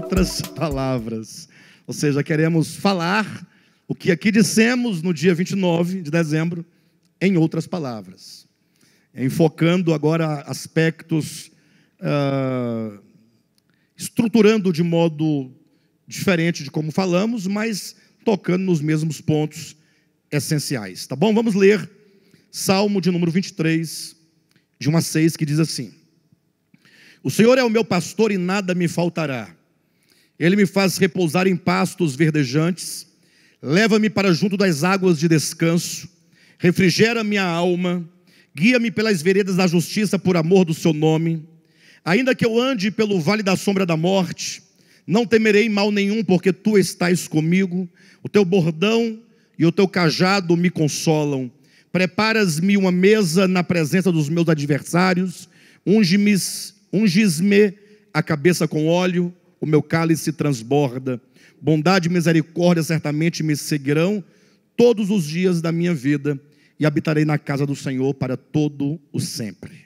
outras palavras. Ou seja, queremos falar o que aqui dissemos no dia 29 de dezembro, em outras palavras. Enfocando agora aspectos, estruturando de modo diferente de como falamos, mas tocando nos mesmos pontos essenciais. Tá bom? Vamos ler Salmo de número 23, de 1 a 6, que diz assim: O Senhor é o meu pastor e nada me faltará. Ele me faz repousar em pastos verdejantes, leva-me para junto das águas de descanso, refrigera minha alma, guia-me pelas veredas da justiça por amor do seu nome. Ainda que eu ande pelo vale da sombra da morte, não temerei mal nenhum, porque tu estás comigo. O teu bordão e o teu cajado me consolam. Preparas-me uma mesa na presença dos meus adversários, unges-me a cabeça com óleo, o meu cálice transborda. Bondade e misericórdia certamente me seguirão todos os dias da minha vida, e habitarei na casa do Senhor para todo o sempre.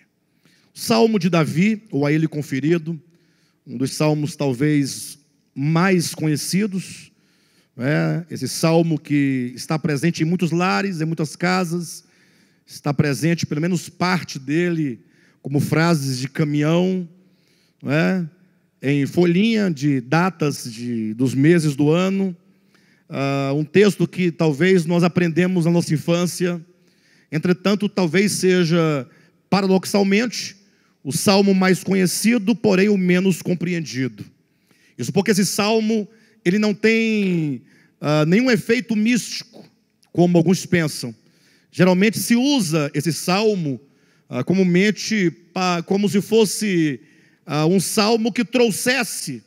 Salmo de Davi, ou a ele conferido, um dos salmos talvez mais conhecidos, esse salmo que está presente em muitos lares, em muitas casas, está presente, pelo menos parte dele, como frases de caminhão, em folhinha de datas dos meses do ano, um texto que talvez nós aprendemos na nossa infância. Entretanto, talvez seja, paradoxalmente, o salmo mais conhecido, porém o menos compreendido. Isso porque esse salmo, ele não tem nenhum efeito místico, como alguns pensam. Geralmente se usa esse salmo comumente como se fosse um salmo que trouxesse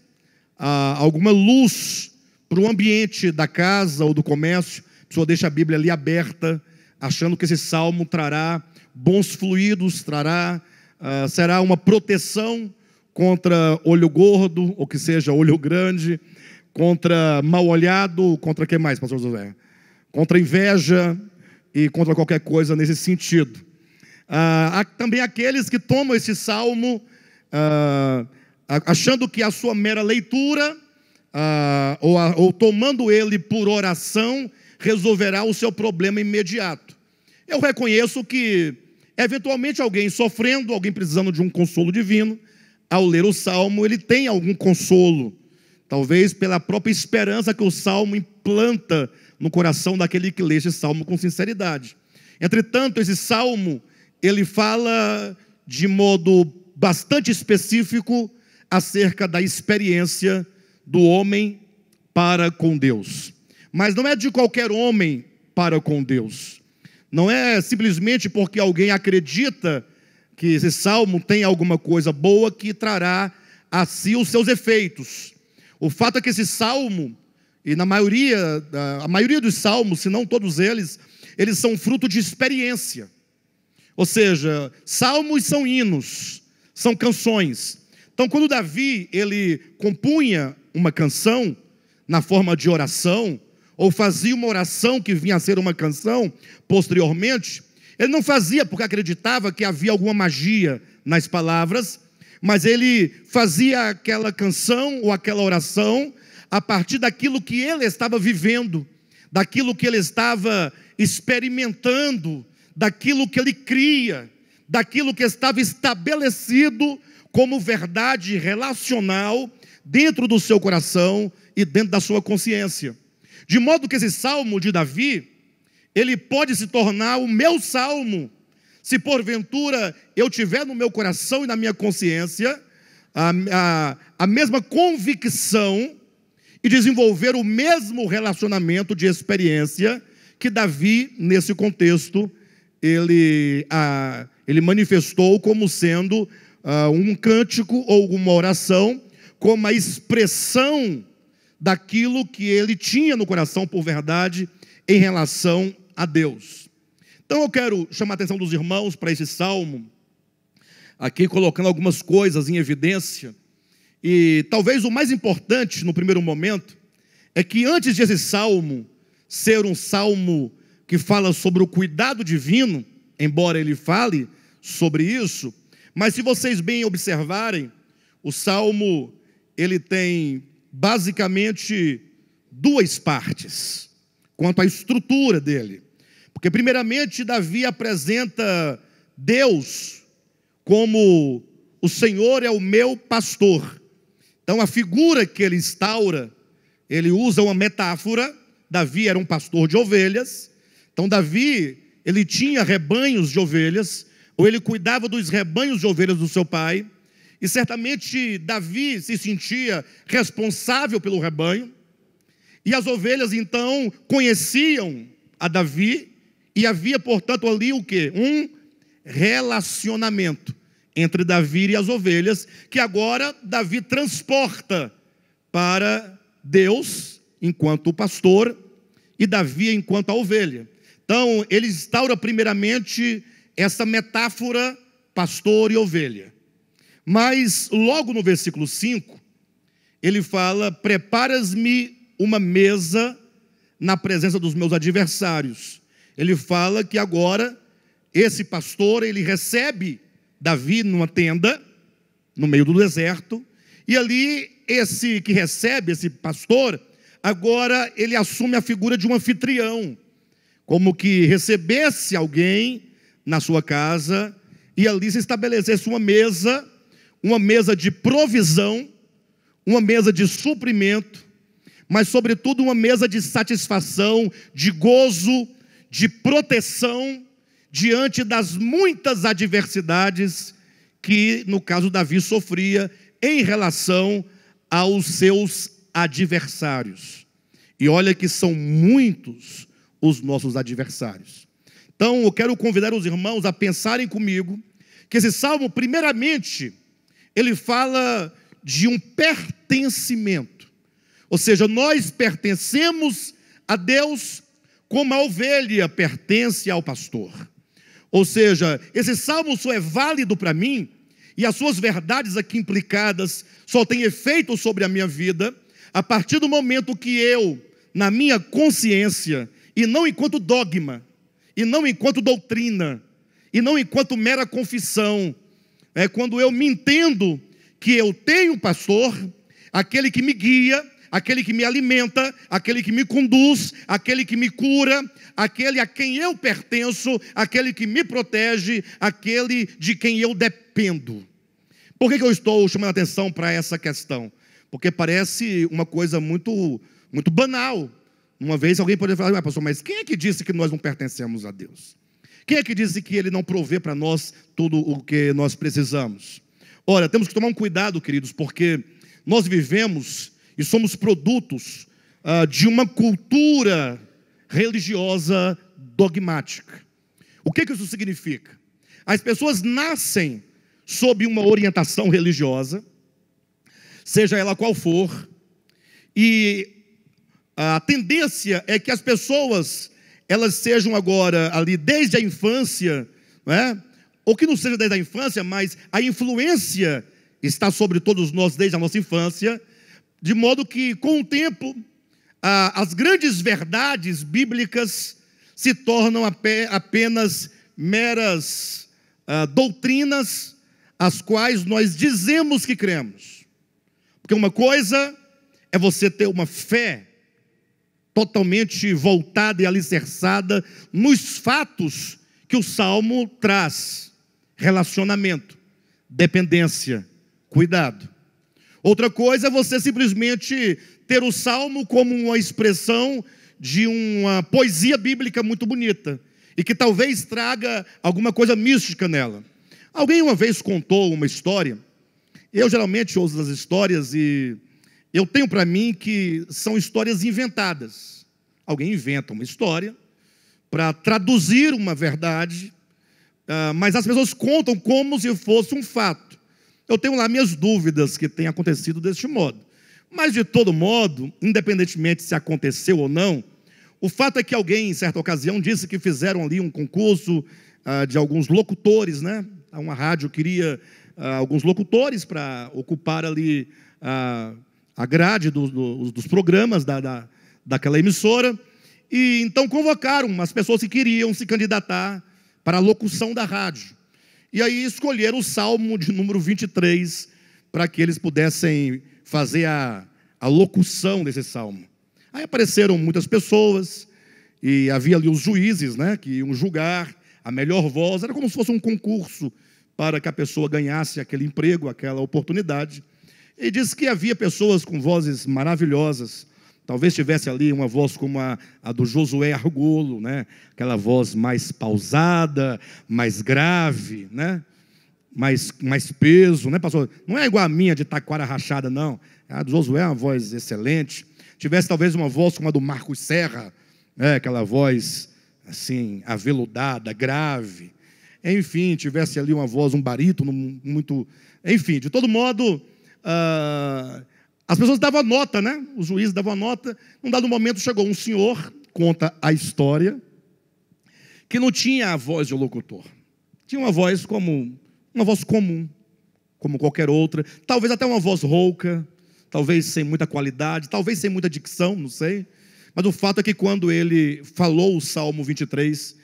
alguma luz para o ambiente da casa ou do comércio. A pessoa deixa a Bíblia ali aberta, achando que esse salmo trará bons fluidos, será uma proteção contra olho gordo, ou que seja olho grande, contra mal olhado, contra o que mais, pastor José? Contra inveja e contra qualquer coisa nesse sentido. Há também aqueles que tomam esse salmo achando que a sua mera leitura, ou tomando ele por oração, resolverá o seu problema imediato. Eu reconheço que, eventualmente, alguém sofrendo, alguém precisando de um consolo divino, ao ler o salmo, ele tem algum consolo, talvez pela própria esperança que o salmo implanta no coração daquele que lê esse salmo com sinceridade. Entretanto, esse salmo, ele fala de modo bastante específico acerca da experiência do homem para com Deus. Mas não é de qualquer homem para com Deus. Não é simplesmente porque alguém acredita que esse salmo tem alguma coisa boa que trará a si os seus efeitos. O fato é que esse salmo, e a maioria dos salmos, se não todos eles são fruto de experiência. Ou seja, salmos são hinos, são canções. Então, quando Davi, ele compunha uma canção na forma de oração, ou fazia uma oração que vinha a ser uma canção posteriormente, ele não fazia porque acreditava que havia alguma magia nas palavras, mas ele fazia aquela canção ou aquela oração a partir daquilo que ele estava vivendo, daquilo que ele estava experimentando, daquilo que ele cria, daquilo que estava estabelecido como verdade relacional dentro do seu coração e dentro da sua consciência. De modo que esse salmo de Davi, ele pode se tornar o meu salmo, se porventura eu tiver no meu coração e na minha consciência a mesma convicção e desenvolver o mesmo relacionamento de experiência que Davi, nesse contexto, ele manifestou como sendo um cântico ou uma oração, como a expressão daquilo que ele tinha no coração por verdade em relação a Deus. Então eu quero chamar a atenção dos irmãos para esse salmo, aqui colocando algumas coisas em evidência, e talvez o mais importante no primeiro momento, é que antes de esse salmo ser um salmo que fala sobre o cuidado divino, embora ele fale sobre isso, mas se vocês bem observarem, o salmo, ele tem basicamente duas partes quanto à estrutura dele. Porque, primeiramente, Davi apresenta Deus como o Senhor é o meu pastor. Então, a figura que ele instaura, ele usa uma metáfora. Davi era um pastor de ovelhas. Então, Davi, ele tinha rebanhos de ovelhas, ou ele cuidava dos rebanhos de ovelhas do seu pai. E certamente Davi se sentia responsável pelo rebanho. E as ovelhas, então, conheciam a Davi. E havia, portanto, ali o quê? Um relacionamento entre Davi e as ovelhas, que agora Davi transporta para Deus, enquanto o pastor, e Davi enquanto a ovelha. Então, ele instaura primeiramente essa metáfora pastor e ovelha. Mas, logo no versículo 5, ele fala: preparas-me uma mesa na presença dos meus adversários. Ele fala que agora, esse pastor, ele recebe Davi numa tenda, no meio do deserto, e ali, esse que recebe, esse pastor, agora ele assume a figura de um anfitrião, como que recebesse alguém na sua casa, e ali se estabelecesse uma mesa de provisão, uma mesa de suprimento, mas sobretudo uma mesa de satisfação, de gozo, de proteção, diante das muitas adversidades que, no caso, Davi sofria em relação aos seus adversários. E olha que são muitos os nossos adversários. Então, eu quero convidar os irmãos a pensarem comigo que esse salmo, primeiramente, ele fala de um pertencimento. Ou seja, nós pertencemos a Deus como a ovelha pertence ao pastor. Ou seja, esse salmo só é válido para mim, e as suas verdades aqui implicadas só têm efeito sobre a minha vida, a partir do momento que eu, na minha consciência, e não enquanto dogma, e não enquanto doutrina, e não enquanto mera confissão, é quando eu me entendo que eu tenho um pastor, aquele que me guia, aquele que me alimenta, aquele que me conduz, aquele que me cura, aquele a quem eu pertenço, aquele que me protege, aquele de quem eu dependo. Por que eu estou chamando a atenção para essa questão? Porque parece uma coisa muito, muito banal. Uma vez alguém poderia falar: pastor, mas quem é que disse que nós não pertencemos a Deus? Quem é que disse que Ele não provê para nós tudo o que nós precisamos? Ora, temos que tomar um cuidado, queridos, porque nós vivemos e somos produtos de uma cultura religiosa dogmática. O que isso significa? As pessoas nascem sob uma orientação religiosa, seja ela qual for, e a tendência é que as pessoas, elas sejam agora ali desde a infância, não é? Ou que não seja desde a infância, mas a influência está sobre todos nós desde a nossa infância, de modo que, com o tempo, as grandes verdades bíblicas se tornam apenas meras doutrinas, as quais nós dizemos que cremos. Porque uma coisa é você ter uma fé totalmente voltada e alicerçada nos fatos que o Salmo traz: relacionamento, dependência, cuidado. Outra coisa é você simplesmente ter o Salmo como uma expressão de uma poesia bíblica muito bonita, e que talvez traga alguma coisa mística nela. Alguém uma vez contou uma história. Eu geralmente ouço as histórias e eu tenho para mim que são histórias inventadas. Alguém inventa uma história para traduzir uma verdade, mas as pessoas contam como se fosse um fato. Eu tenho lá minhas dúvidas que tenha acontecido deste modo. Mas, de todo modo, independentemente se aconteceu ou não, o fato é que alguém, em certa ocasião, disse que fizeram ali um concurso de alguns locutores, né? Uma rádio queria alguns locutores para ocupar ali a grade dos programas daquela emissora, e então convocaram as pessoas que queriam se candidatar para a locução da rádio. E aí escolheram o Salmo de número 23 para que eles pudessem fazer a a locução desse salmo. Aí apareceram muitas pessoas, e havia ali os juízes, né, que iam julgar a melhor voz. Era como se fosse um concurso para que a pessoa ganhasse aquele emprego, aquela oportunidade. E diz que havia pessoas com vozes maravilhosas. Talvez tivesse ali uma voz como a do Josué Argolo, né? Aquela voz mais pausada, mais grave, né? mais peso, né, pastor? Não é igual a minha de taquara rachada, não. A do Josué é uma voz excelente. Tivesse talvez uma voz como a do Marcos Serra, né? Aquela voz assim, aveludada, grave. Enfim, tivesse ali uma voz, um barítono muito... Enfim, de todo modo... as pessoas davam nota, né? Os juízes davam nota. Num dado momento chegou um senhor, conta a história, que não tinha a voz de locutor. Tinha uma voz comum, como qualquer outra. Talvez até uma voz rouca, talvez sem muita qualidade, talvez sem muita dicção, não sei. Mas o fato é que quando ele falou o Salmo 23,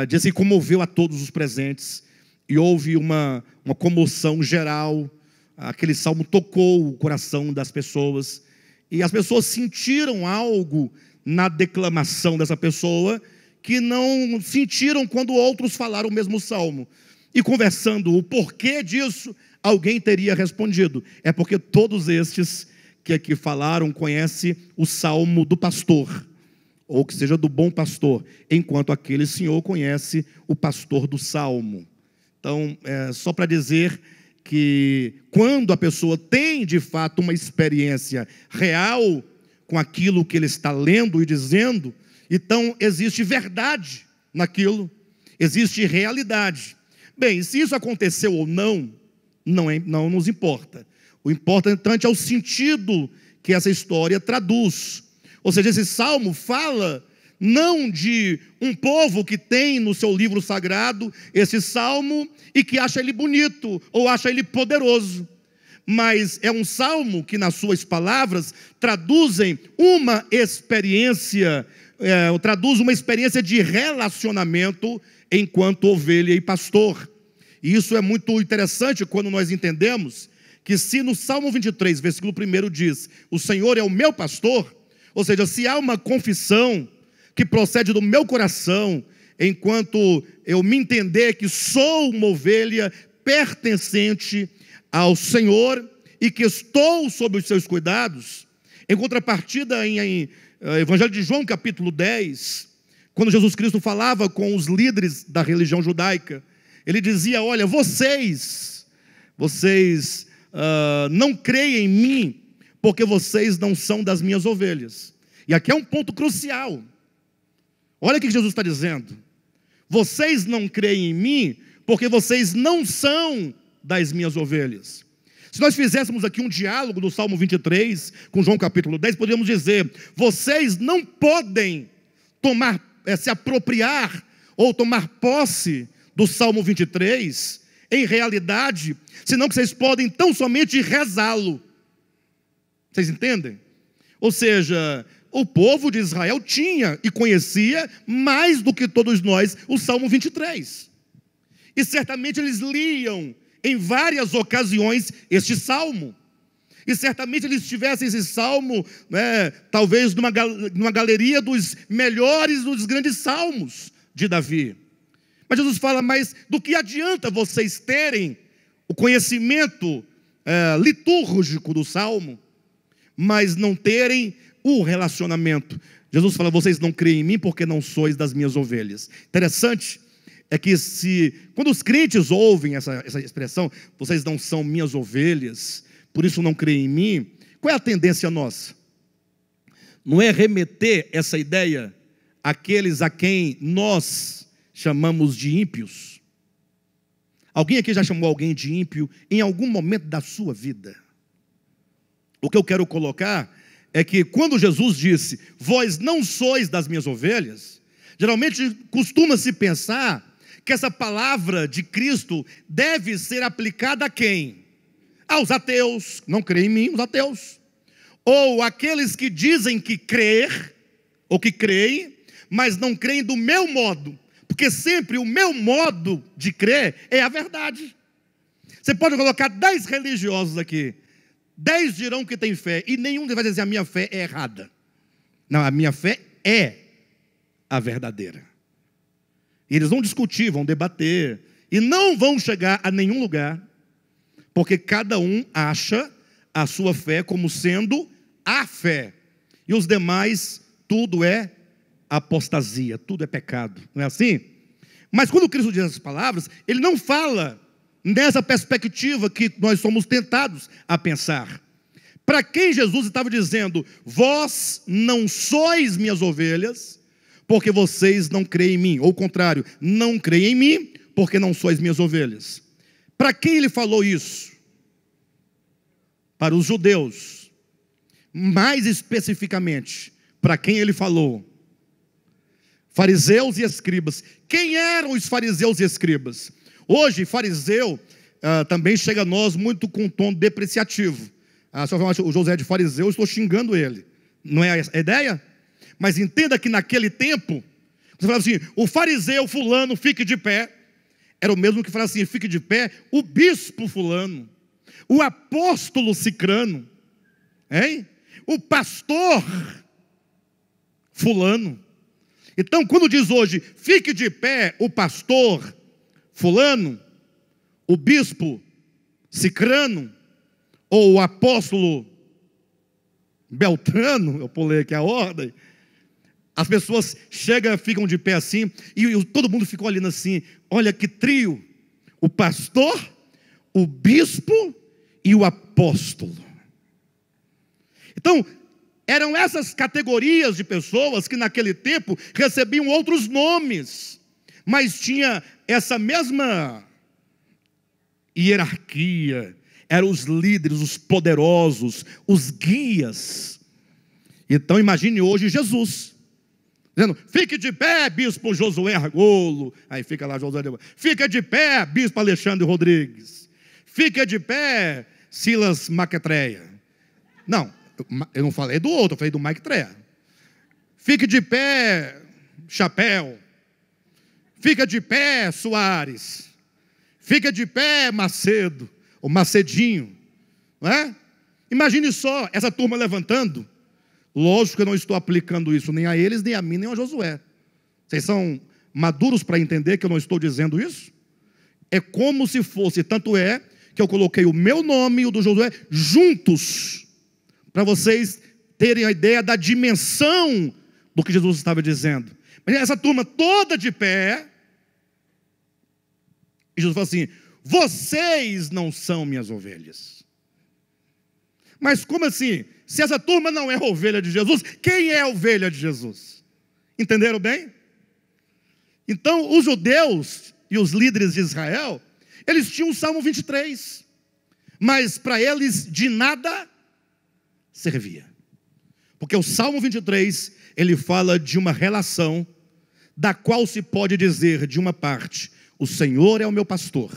diz que comoveu a todos os presentes, e houve uma comoção geral. Aquele salmo tocou o coração das pessoas, e as pessoas sentiram algo na declamação dessa pessoa que não sentiram quando outros falaram o mesmo salmo. E conversando o porquê disso, alguém teria respondido: é porque todos estes que aqui falaram conhecem o salmo do pastor, ou que seja do bom pastor, enquanto aquele senhor conhece o pastor do salmo. Então, só para dizer que quando a pessoa tem de fato uma experiência real com aquilo que ele está lendo e dizendo, então existe verdade naquilo, existe realidade. Bem, se isso aconteceu ou não, não nos importa. O importante é o sentido que essa história traduz. Ou seja, esse salmo fala não de um povo que tem no seu livro sagrado esse salmo e que acha ele bonito ou acha ele poderoso, mas é um salmo que, nas suas palavras, traduzem uma experiência, de relacionamento enquanto ovelha e pastor. E isso é muito interessante quando nós entendemos que, se no Salmo 23, versículo 1 diz: o Senhor é o meu pastor, ou seja, se há uma confissão que procede do meu coração, enquanto eu me entender que sou uma ovelha pertencente ao Senhor e que estou sob os seus cuidados. Em contrapartida, em Evangelho de João, capítulo 10, quando Jesus Cristo falava com os líderes da religião judaica, ele dizia: olha, vocês não creem em mim, porque vocês não são das minhas ovelhas. E aqui é um ponto crucial. Olha o que Jesus está dizendo: vocês não creem em mim, porque vocês não são das minhas ovelhas. Se nós fizéssemos aqui um diálogo do Salmo 23 com João capítulo 10, poderíamos dizer: vocês não podem se apropriar ou tomar posse do Salmo 23, em realidade, senão que vocês podem tão somente rezá-lo. Vocês entendem? Ou seja, o povo de Israel tinha e conhecia mais do que todos nós o Salmo 23. E certamente eles liam em várias ocasiões este salmo. E certamente eles tivessem esse salmo, talvez numa galeria dos melhores, dos grandes salmos de Davi. Mas Jesus fala: mas do que adianta vocês terem o conhecimento litúrgico do salmo, mas não terem o relacionamento? Jesus fala: vocês não creem em mim porque não sois das minhas ovelhas. Interessante é que quando os crentes ouvem essa expressão, vocês não são minhas ovelhas, por isso não creem em mim, qual é a tendência nossa? Não é remeter essa ideia àqueles a quem nós chamamos de ímpios? Alguém aqui já chamou alguém de ímpio em algum momento da sua vida? O que eu quero colocar é que quando Jesus disse: vós não sois das minhas ovelhas, geralmente costuma-se pensar que essa palavra de Cristo deve ser aplicada a quem? Aos ateus, não creem em mim, os ateus. Ou aqueles que dizem que crer, ou que creem, mas não creem do meu modo, porque sempre o meu modo de crer é a verdade. Você pode colocar 10 religiosos aqui, 10 dirão que tem fé, e nenhum vai dizer a minha fé é errada. Não, a minha fé é a verdadeira. E eles vão discutir, vão debater, e não vão chegar a nenhum lugar, porque cada um acha a sua fé como sendo a fé. E os demais, tudo é apostasia, tudo é pecado. Não é assim? Mas quando Cristo diz essas palavras, Ele não fala nessa perspectiva que nós somos tentados a pensar. Para quem Jesus estava dizendo: vós não sois minhas ovelhas, porque vocês não creem em mim. Ou o contrário, não creem em mim, porque não sois minhas ovelhas. Para quem Ele falou isso? Para os judeus. Mais especificamente, para quem Ele falou? Fariseus e escribas. Quem eram os fariseus e escribas? Hoje, fariseu também chega a nós muito com um tom depreciativo. Se eu falar o José de fariseu, eu estou xingando ele. Não é a ideia? Mas entenda que naquele tempo, você falava assim: o fariseu fulano, fique de pé. Era o mesmo que falava assim: fique de pé o bispo fulano, o apóstolo cicrano, hein? O pastor fulano. Então, quando diz hoje, fique de pé o pastor fulano, o bispo cicrano, ou o apóstolo Beltrano, eu pulei aqui a ordem, as pessoas chegam, ficam de pé assim, e todo mundo ficou olhando assim: olha que trio, o pastor, o bispo e o apóstolo. Então, eram essas categorias de pessoas que naquele tempo recebiam outros nomes, mas tinha essa mesma hierarquia. Eram os líderes, os poderosos, os guias. Então imagine hoje Jesus dizendo: fique de pé, bispo Josué Argolo. Aí fica lá Josué, fica de pé, bispo Alexandre Rodrigues. Fica de pé, Silas Maquetreia. Não, eu não falei do outro, eu falei do Maquetreia. Fique de pé, Chapéu. Fica de pé, Soares. Fica de pé, Macedo. O Macedinho, não é? Imagine só essa turma levantando. Lógico que eu não estou aplicando isso nem a eles, nem a mim, nem a Josué. Vocês são maduros para entender que eu não estou dizendo isso? É como se fosse, tanto é que eu coloquei o meu nome e o do Josué juntos, para vocês terem a ideia da dimensão do que Jesus estava dizendo. Mas essa turma toda de pé, e Jesus falou assim: vocês não são minhas ovelhas. Mas como assim? Se essa turma não é ovelha de Jesus, quem é a ovelha de Jesus? Entenderam bem? Então, os judeus e os líderes de Israel, eles tinham o Salmo 23, mas para eles de nada servia. Porque o Salmo 23, ele fala de uma relação, da qual se pode dizer, de uma parte, o Senhor é o meu pastor,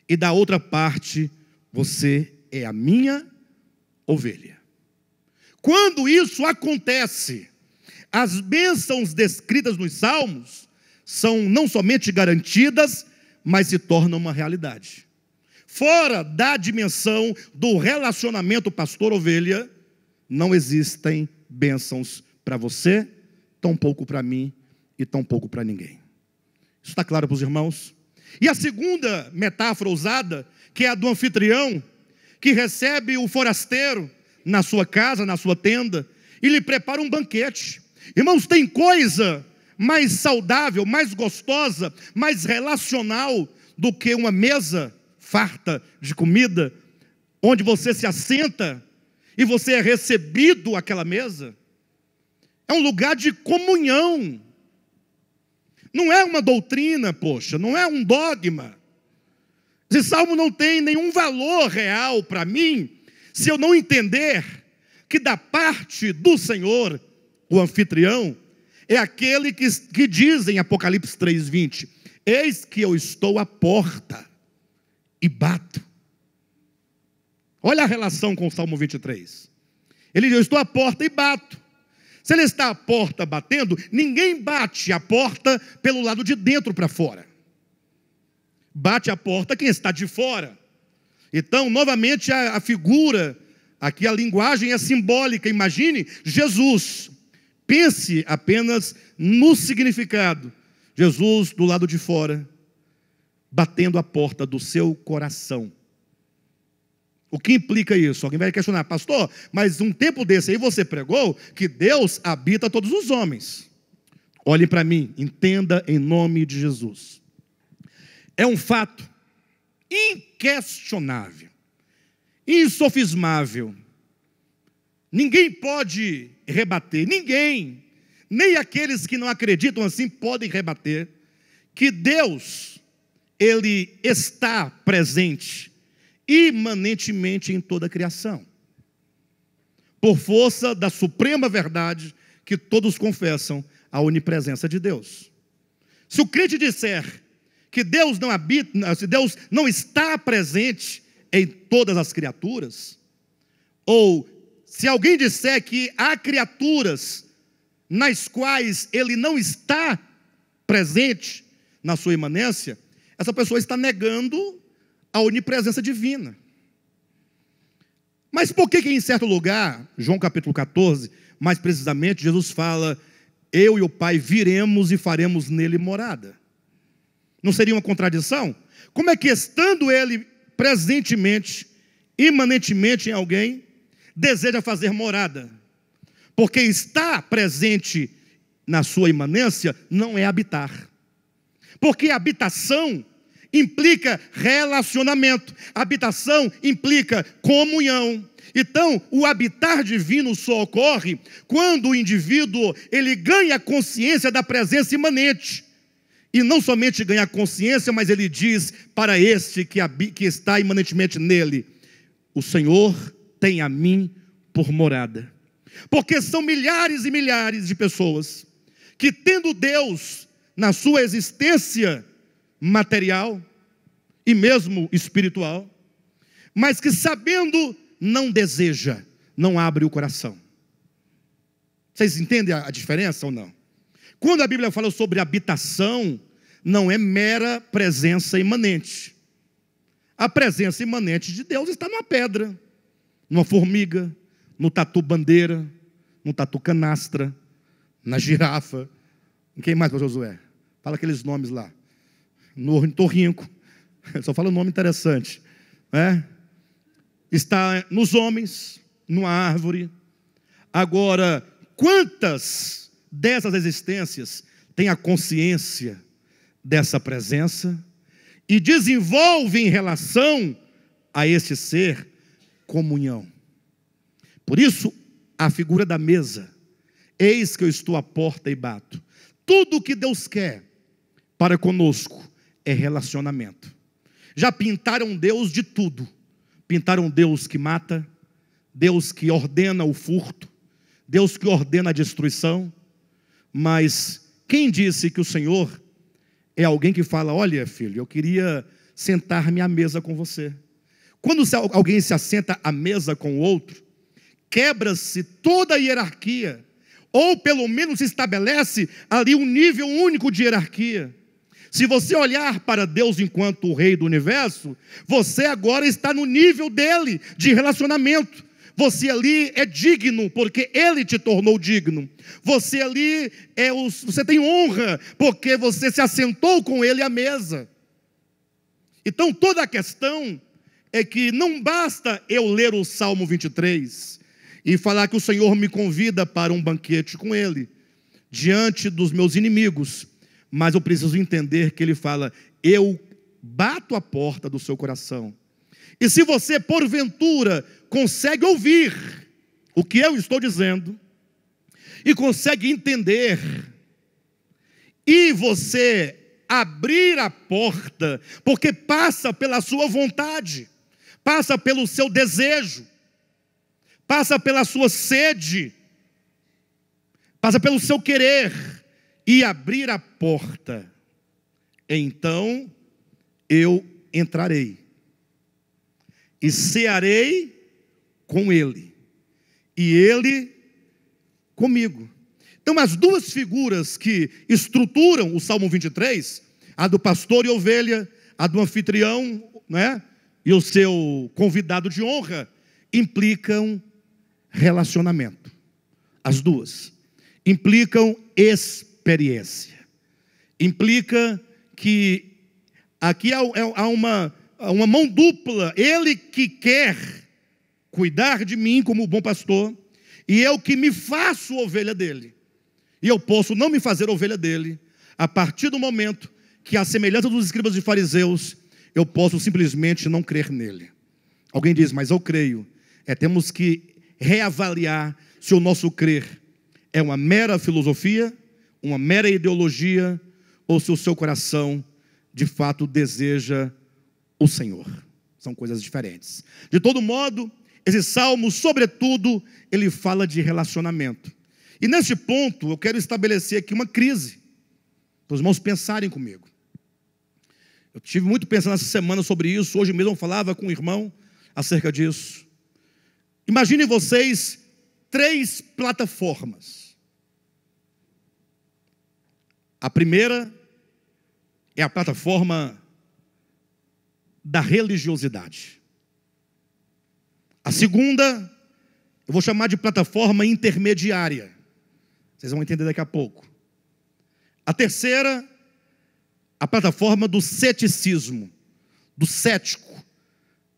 e da outra parte, você é a minha ovelha. Quando isso acontece, as bênçãos descritas nos Salmos são não somente garantidas, mas se tornam uma realidade. Fora da dimensão do relacionamento pastor-ovelha, não existem bênçãos para você, tampouco para mim e tampouco para ninguém. Isso está claro para os irmãos? E a segunda metáfora usada, que é a do anfitrião, que recebe o forasteiro na sua casa, na sua tenda, e lhe prepara um banquete. Irmãos, tem coisa mais saudável, mais gostosa, mais relacional do que uma mesa farta de comida, onde você se assenta e você é recebido àquela mesa? É um lugar de comunhão. Não é uma doutrina, poxa, não é um dogma. Esse salmo não tem nenhum valor real para mim, se eu não entender que da parte do Senhor, o anfitrião, é aquele que diz em Apocalipse 3:20, eis que eu estou à porta e bato. Olha a relação com o Salmo 23. Ele diz: eu estou à porta e bato. Se ele está à porta batendo, ninguém bate a porta pelo lado de dentro para fora. Bate a porta quem está de fora. Então, novamente, a figura Aqui a linguagem é simbólica. Imagine Jesus. Pense apenas no significado. Jesus do lado de fora, batendo a porta do seu coração. O que implica isso? Alguém vai questionar, pastor, mas um tempo desse aí você pregou que Deus habita todos os homens. Olhe para mim, entenda em nome de Jesus. É um fato inquestionável, insofismável. Ninguém pode rebater, ninguém, nem aqueles que não acreditam assim podem rebater, que Deus, Ele está presente imanentemente em toda a criação, por força da suprema verdade que todos confessam, a onipresença de Deus. Se o crente disser que Deus não habita, se Deus não está presente em todas as criaturas, ou se alguém disser que há criaturas nas quais Ele não está presente na sua imanência, essa pessoa está negando a onipresença divina. Mas por que em certo lugar, João capítulo 14, mais precisamente, Jesus fala, eu e o Pai viremos e faremos nele morada? Não seria uma contradição? Como é que estando Ele presentemente, imanentemente em alguém, deseja fazer morada? Porque estar presente na sua imanência não é habitar. Porque habitação implica relacionamento. Habitação implica comunhão. Então, o habitar divino só ocorre quando o indivíduo ele ganha consciência da presença imanente. E não somente ganha consciência, mas ele diz para este que está imanentemente nele, o Senhor tem a mim por morada. Porque são milhares e milhares de pessoas que, tendo Deus na sua existência material e mesmo espiritual, mas que sabendo não deseja, não abre o coração. Vocês entendem a diferença ou não? Quando a Bíblia fala sobre habitação, não é mera presença imanente. A presença imanente de Deus está numa pedra, numa formiga, no tatu-bandeira, no tatu-canastra, na girafa. Quem mais, pastor Josué? Fala aqueles nomes lá. No ornitorrinco. Só fala um nome interessante. Está nos homens, numa árvore. Agora, quantas dessas existências têm a consciência dessa presença e desenvolvem em relação a este ser comunhão? Por isso, a figura da mesa. Eis que eu estou à porta e bato. Tudo o que Deus quer para conosco é relacionamento. Já pintaram Deus de tudo. Pintaram Deus que mata, Deus que ordena o furto, Deus que ordena a destruição. Mas quem disse que o Senhor é alguém que fala, olha filho, eu queria sentar-me à mesa com você. Quando alguém se assenta à mesa com o outro, quebra-se toda a hierarquia, ou pelo menos se estabelece ali um nível único de hierarquia. Se você olhar para Deus enquanto o Rei do Universo, você agora está no nível dele, de relacionamento. Você ali é digno, porque Ele te tornou digno. Você ali você tem honra, porque você se assentou com Ele à mesa. Então toda a questão é que não basta eu ler o Salmo 23 e falar que o Senhor me convida para um banquete com Ele, diante dos meus inimigos. Mas eu preciso entender que Ele fala, eu bato a porta do seu coração. E se você, porventura, consegue ouvir o que eu estou dizendo, e consegue entender, e você abrir a porta, porque passa pela sua vontade, passa pelo seu desejo, passa pela sua sede, passa pelo seu querer, e abrir a porta, então eu entrarei e cearei com ele e ele comigo. Então as duas figuras que estruturam o Salmo 23, a do pastor e ovelha, a do anfitrião, né, e o seu convidado de honra, implicam relacionamento. As duas implicam experiência. Implica que aqui há uma mão dupla. Ele que quer cuidar de mim como bom pastor, e eu que me faço ovelha dele. E eu posso não me fazer ovelha dele a partir do momento que, à semelhança dos escribas e fariseus, eu posso simplesmente não crer nele. Alguém diz, mas eu creio. Temos que reavaliar se o nosso crer é uma mera filosofia, uma mera ideologia, ou se o seu coração de fato deseja o Senhor. São coisas diferentes. De todo modo, esse salmo, sobretudo, ele fala de relacionamento. E neste ponto, eu quero estabelecer aqui uma crise, para os irmãos pensarem comigo. Eu tive muito pensando essa semana sobre isso. Hoje mesmo eu falava com um irmão acerca disso. Imaginem vocês 3 plataformas. A primeira é a plataforma da religiosidade. A segunda, eu vou chamar de plataforma intermediária. Vocês vão entender daqui a pouco. A terceira, a plataforma do ceticismo, do cético,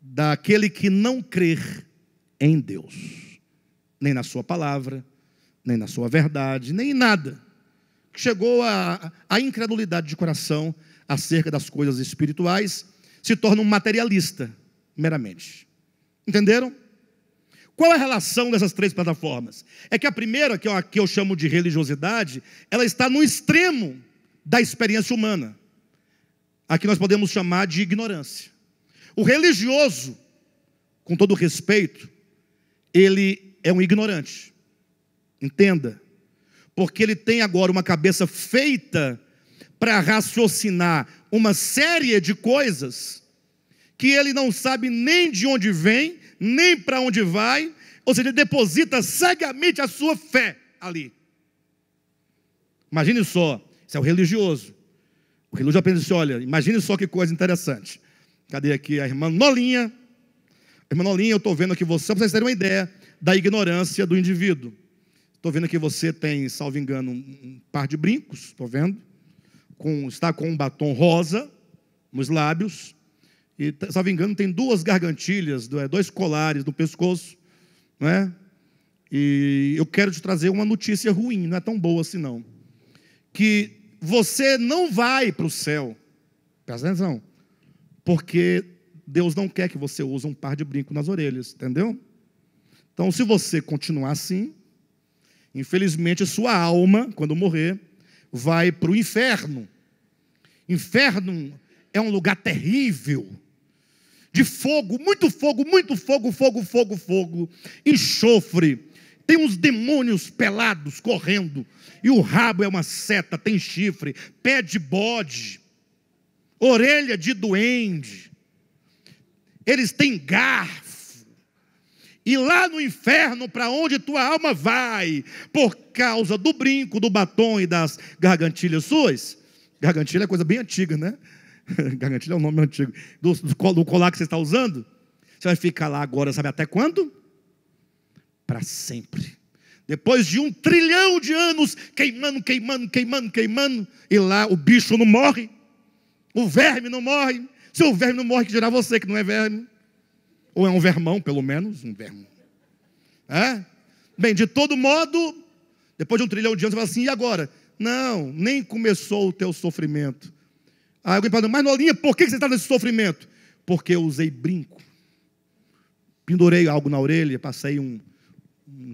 daquele que não crer em Deus, nem na sua palavra, nem na sua verdade, nem em nada. Chegou à incredulidade de coração acerca das coisas espirituais, se torna um materialista, meramente. Entenderam? Qual é a relação dessas 3 plataformas? É que a primeira, que eu chamo de religiosidade, ela está no extremo da experiência humana. Aqui nós podemos chamar de ignorância. O religioso, com todo respeito, ele é um ignorante. Entenda. Porque ele tem agora uma cabeça feita para raciocinar uma série de coisas que ele não sabe nem de onde vem, nem para onde vai, ou seja, ele deposita cegamente a sua fé ali. Imagine só, isso é o religioso. O religioso pensa assim, olha, imagine só que coisa interessante. Cadê aqui a irmã Nolinha? Irmã Nolinha, eu estou vendo aqui você, para vocês terem uma ideia da ignorância do indivíduo. Estou vendo que você tem, salvo engano, um par de brincos, estou vendo, está com um batom rosa nos lábios, e, salvo engano, tem 2 gargantilhas, 2 colares no pescoço, não é? E eu quero te trazer uma notícia ruim, não é tão boa assim não, que você não vai para o céu, presta atenção, porque Deus não quer que você use um par de brincos nas orelhas, entendeu? Então, se você continuar assim, infelizmente, sua alma, quando morrer, vai para o inferno. Inferno é um lugar terrível, de fogo, muito fogo, muito fogo, fogo, fogo, fogo, enxofre. Tem uns demônios pelados correndo, e o rabo é uma seta, tem chifre, pé de bode, orelha de duende. Eles têm garfo. E lá no inferno, para onde tua alma vai, por causa do brinco, do batom e das gargantilhas suas. Gargantilha é coisa bem antiga, né? Gargantilha é um nome antigo. Do colar que você está usando. Você vai ficar lá agora, sabe até quando? Para sempre. Depois de 1 trilhão de anos, queimando, queimando, queimando, queimando. E lá o bicho não morre. O verme não morre. Se o verme não morre, que dirá você que não é verme? Ou é um vermão, pelo menos, um vermo. Bem, de todo modo, depois de 1 trilhão de anos, você fala assim, e agora? Não, nem começou o teu sofrimento. Aí alguém fala, mas Nolinha, por que você está nesse sofrimento? Porque eu usei brinco. Pendurei algo na orelha, passei um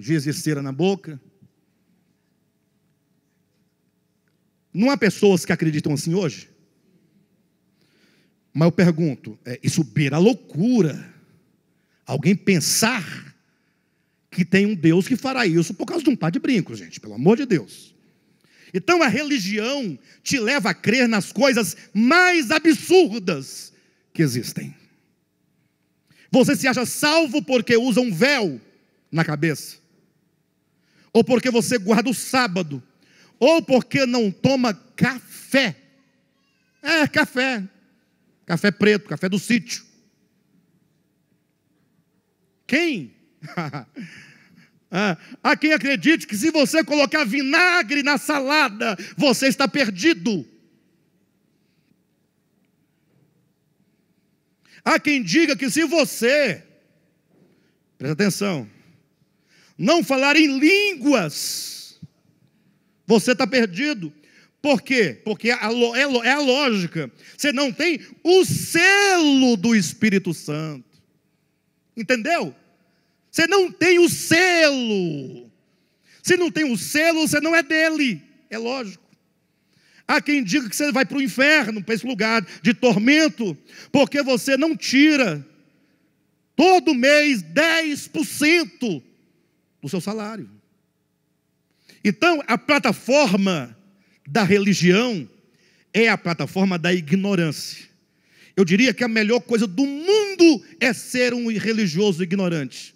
giz de cera na boca. Não há pessoas que acreditam assim hoje? Mas eu pergunto, isso beira a loucura. Alguém pensar que tem um Deus que fará isso por causa de um par de brincos, gente, pelo amor de Deus. Então a religião te leva a crer nas coisas mais absurdas que existem. Você se acha salvo porque usa um véu na cabeça, ou porque você guarda o sábado, ou porque não toma café. Café preto, café do sítio. Quem? Há quem acredite que se você colocar vinagre na salada, você está perdido. Há quem diga que se você, presta atenção, não falar em línguas, você está perdido. Por quê? Porque é a lógica. Você não tem o selo do Espírito Santo. Entendeu? Você não tem o selo. Se não tem o selo, você não é dele. É lógico. Há quem diga que você vai para o inferno, para esse lugar de tormento, porque você não tira todo mês 10% do seu salário. Então, a plataforma da religião é a plataforma da ignorância. Eu diria que a melhor coisa do mundo é ser um religioso ignorante.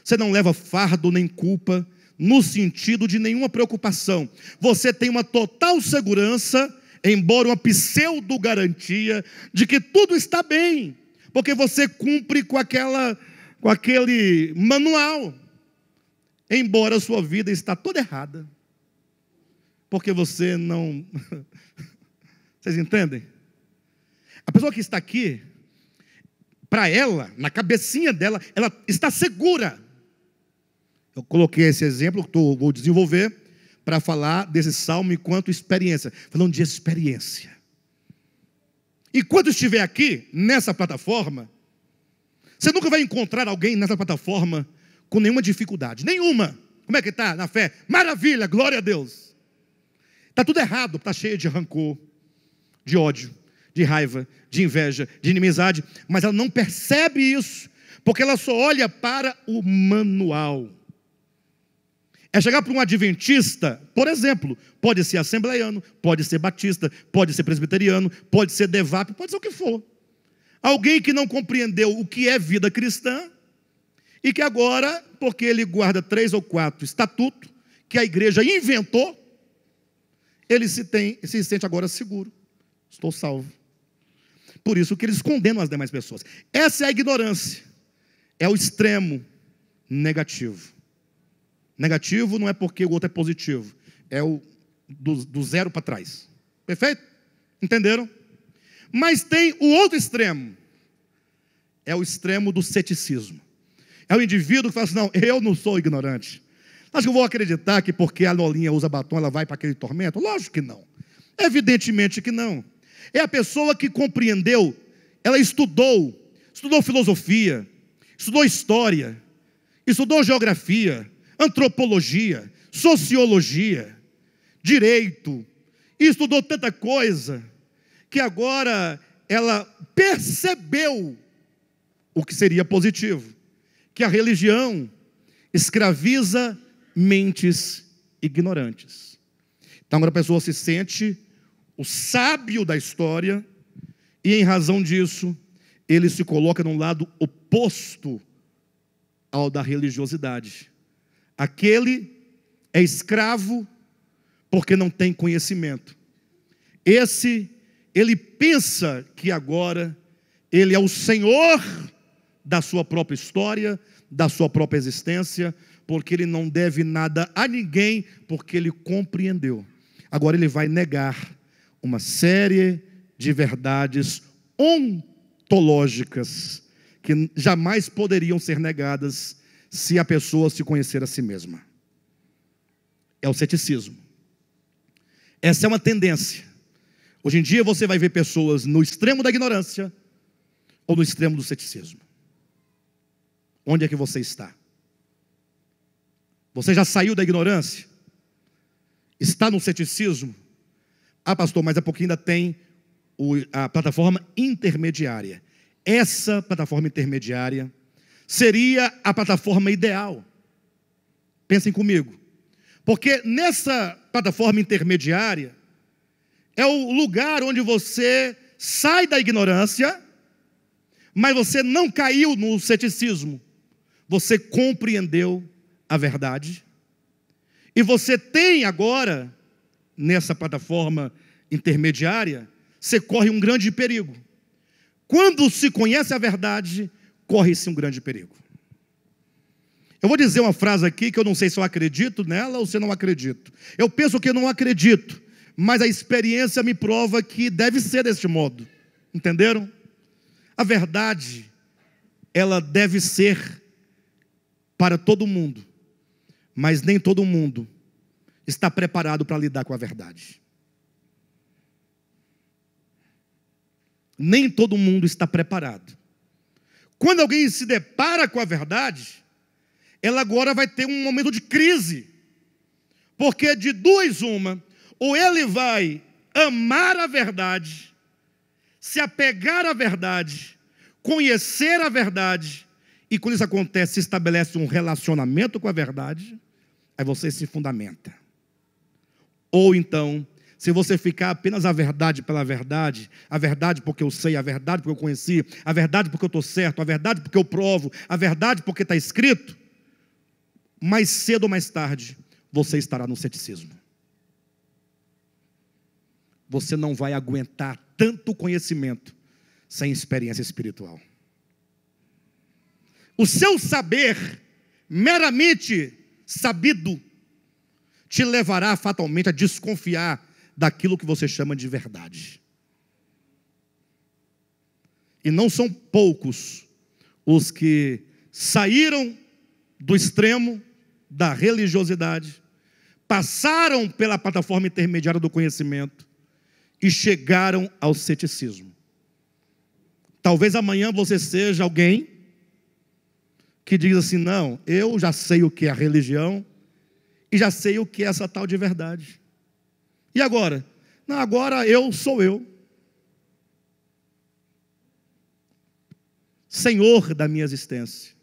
Você não leva fardo nem culpa, no sentido de nenhuma preocupação. Você tem uma total segurança, embora uma pseudo-garantia, de que tudo está bem, porque você cumpre com aquele manual, embora a sua vida está toda errada, porque você não... Vocês entendem? A pessoa que está aqui, para ela, na cabecinha dela, ela está segura. Eu coloquei esse exemplo que vou desenvolver para falar desse salmo enquanto experiência, falando de experiência. Enquanto estiver aqui, nessa plataforma, você nunca vai encontrar alguém nessa plataforma com nenhuma dificuldade, nenhuma. Como é que está na fé? Maravilha, glória a Deus. Está tudo errado, está cheio de rancor, de ódio, de raiva, de inveja, de inimizade, mas ela não percebe isso, porque ela só olha para o manual. É chegar para um adventista, por exemplo, pode ser assembleiano, pode ser batista, pode ser presbiteriano, pode ser devap, pode ser o que for. Alguém que não compreendeu o que é vida cristã e que agora, porque ele guarda 3 ou 4 estatutos que a igreja inventou, ele se sente agora seguro. Estou salvo. Por isso que eles condenam as demais pessoas. Essa é a ignorância. É o extremo negativo. Negativo não é porque o outro é positivo. É o do zero para trás. Perfeito? Entenderam? Mas tem o outro extremo. É o extremo do ceticismo. É o indivíduo que fala assim, não, eu não sou ignorante. Acho que eu vou acreditar que porque a Lolinha usa batom, ela vai para aquele tormento? Lógico que não. Evidentemente que não. É a pessoa que compreendeu, ela estudou filosofia, estudou história, estudou geografia, antropologia, sociologia, direito, e estudou tanta coisa, que agora ela percebeu o que seria positivo, que a religião escraviza mentes ignorantes. Então agora a pessoa se sente o sábio da história, e em razão disso, ele se coloca num lado oposto ao da religiosidade. Aquele é escravo porque não tem conhecimento. Esse, ele pensa que agora ele é o senhor da sua própria história, da sua própria existência, porque ele não deve nada a ninguém, porque ele compreendeu. Agora ele vai negar uma série de verdades ontológicas que jamais poderiam ser negadas se a pessoa se conhecer a si mesma. É o ceticismo. Essa é uma tendência. Hoje em dia você vai ver pessoas no extremo da ignorância ou no extremo do ceticismo. Onde é que você está? Você já saiu da ignorância? Está no ceticismo? Ah, pastor, mas é porque ainda tem a plataforma intermediária. Essa plataforma intermediária seria a plataforma ideal. Pensem comigo. Porque nessa plataforma intermediária é o lugar onde você sai da ignorância, mas você não caiu no ceticismo. Você compreendeu a verdade. E você tem agora, nessa plataforma intermediária, você corre um grande perigo. Quando se conhece a verdade, corre-se um grande perigo. Eu vou dizer uma frase aqui que eu não sei se eu acredito nela ou se eu não acredito. Eu penso que eu não acredito, mas a experiência me prova que deve ser deste modo. Entenderam? A verdade, ela deve ser para todo mundo, mas nem todo mundo está preparado para lidar com a verdade. Nem todo mundo está preparado. Quando alguém se depara com a verdade, ela agora vai ter um momento de crise, porque de duas uma, ou ele vai amar a verdade, se apegar à verdade, conhecer a verdade, e quando isso acontece, se estabelece um relacionamento com a verdade, aí você se fundamenta. Ou então, se você ficar apenas a verdade pela verdade, a verdade porque eu sei, a verdade porque eu conheci, a verdade porque eu estou certo, a verdade porque eu provo, a verdade porque está escrito, mais cedo ou mais tarde, você estará no ceticismo. Você não vai aguentar tanto conhecimento sem experiência espiritual. O seu saber, meramente sabido, te levará fatalmente a desconfiar daquilo que você chama de verdade. E não são poucos os que saíram do extremo da religiosidade, passaram pela plataforma intermediária do conhecimento e chegaram ao ceticismo. Talvez amanhã você seja alguém que diz assim: não, eu já sei o que é a religião e já sei o que é essa tal de verdade. E agora? Não, agora eu sou eu. Senhor da minha existência.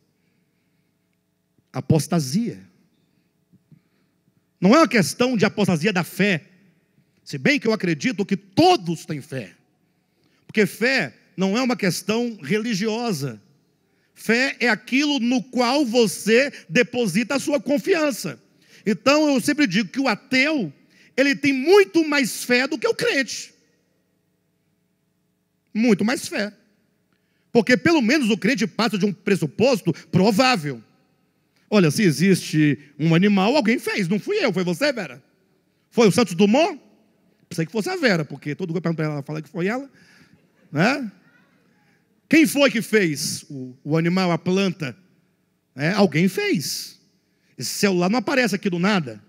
Apostasia. Não é uma questão de apostasia da fé, se bem que eu acredito que todos têm fé, porque fé não é uma questão religiosa. Fé é aquilo no qual você deposita a sua confiança. Então eu sempre digo que o ateu, ele tem muito mais fé do que o crente. Muito mais fé. Porque pelo menos o crente passa de um pressuposto provável. Olha, se existe um animal, alguém fez, não fui eu, foi você, Vera? Foi o Santos Dumont? Pensei que fosse a Vera, porque todo mundo pergunta para ela, fala que foi ela, né? Quem foi que fez o animal, a planta? Alguém fez. Esse celular não aparece aqui do nada.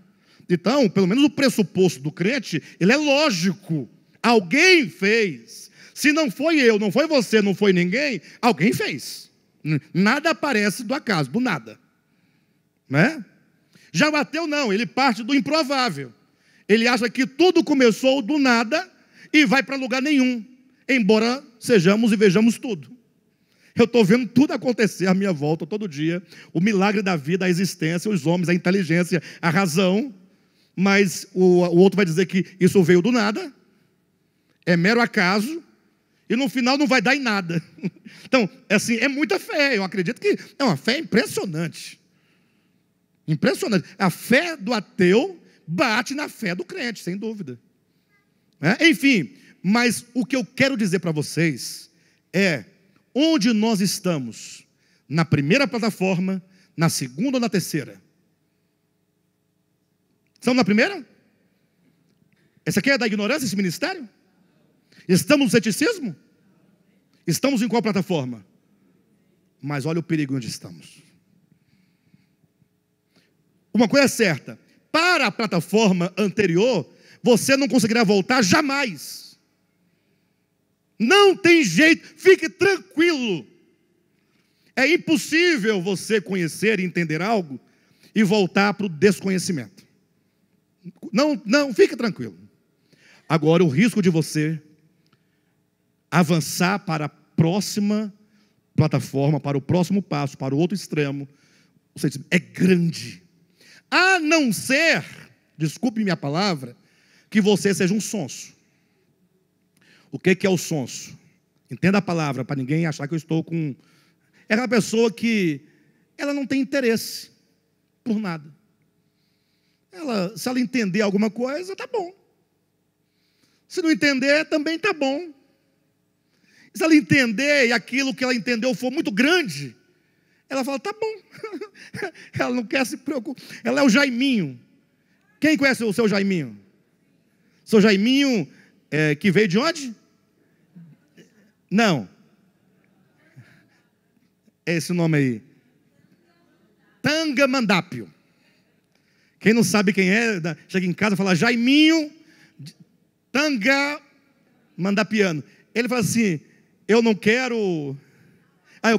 Então, pelo menos o pressuposto do crente, ele é lógico. Alguém fez. Se não foi eu, não foi você, não foi ninguém, alguém fez. Nada aparece do acaso, do nada. Né? Já o ateu não, ele parte do improvável. Ele acha que tudo começou do nada e vai para lugar nenhum, embora sejamos e vejamos tudo. Eu estou vendo tudo acontecer à minha volta todo dia, o milagre da vida, a existência, os homens, a inteligência, a razão, mas o outro vai dizer que isso veio do nada, é mero acaso, e no final não vai dar em nada. Então, assim, é muita fé, eu acredito que é uma fé impressionante. Impressionante. A fé do ateu bate na fé do crente, sem dúvida. Enfim, mas o que eu quero dizer para vocês é onde nós estamos, na primeira plataforma, na segunda ou na terceira? Estamos na primeira? Essa aqui é da ignorância, esse ministério? Estamos no ceticismo? Estamos em qual plataforma? Mas olha o perigo onde estamos. Uma coisa é certa, para a plataforma anterior, você não conseguirá voltar jamais. Não tem jeito, fique tranquilo. É impossível você conhecer e entender algo e voltar para o desconhecimento. Não, fique tranquilo. Agora, o risco de você avançar para a próxima plataforma, para o próximo passo, para o outro extremo, é grande. A não ser, desculpe minha palavra, que você seja um sonso. O que é o sonso? Entenda a palavra, para ninguém achar que eu estou com... É uma pessoa que ela não tem interesse por nada. Se ela entender alguma coisa, tá bom. Se não entender, também tá bom. Se ela entender e aquilo que ela entendeu for muito grande, Ela fala, tá bom. Ela não quer se preocupar. Ela é o Jaiminho. Quem conhece o seu Jaiminho? Seu Jaiminho, que veio de onde? Não. É esse o nome aí. Tangamandápio. Quem não sabe quem é, chega em casa e fala, Jaiminho Tangamandapiano. Ele fala assim, eu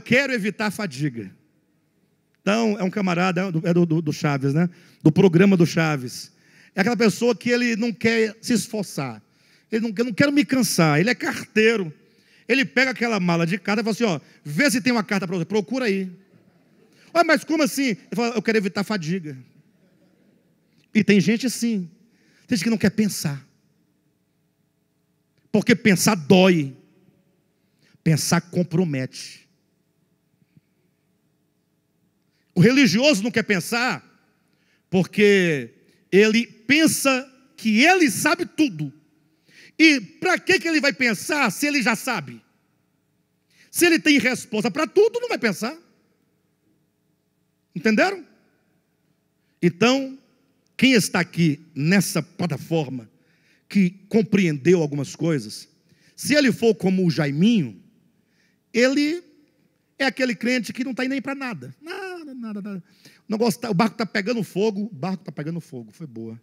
quero evitar a fadiga. Então, é um camarada, do Chaves, né? Do programa do Chaves. É aquela pessoa que ele não quer se esforçar. Eu não quero me cansar. Ele é carteiro. Ele pega aquela mala de carta e fala assim, ó, vê se tem uma carta para você, procura aí. Olha, mas como assim? Ele fala, eu quero evitar fadiga. E tem gente assim, tem gente que não quer pensar. Porque pensar dói. Pensar compromete. O religioso não quer pensar porque ele pensa que ele sabe tudo. E para que ele vai pensar se ele já sabe? Se ele tem resposta para tudo, não vai pensar. Entenderam? Então, quem está aqui nessa plataforma, que compreendeu algumas coisas, se ele for como o Jaiminho, ele é aquele crente que não está indo nem para nada. Nada. O barco está pegando fogo. Foi boa.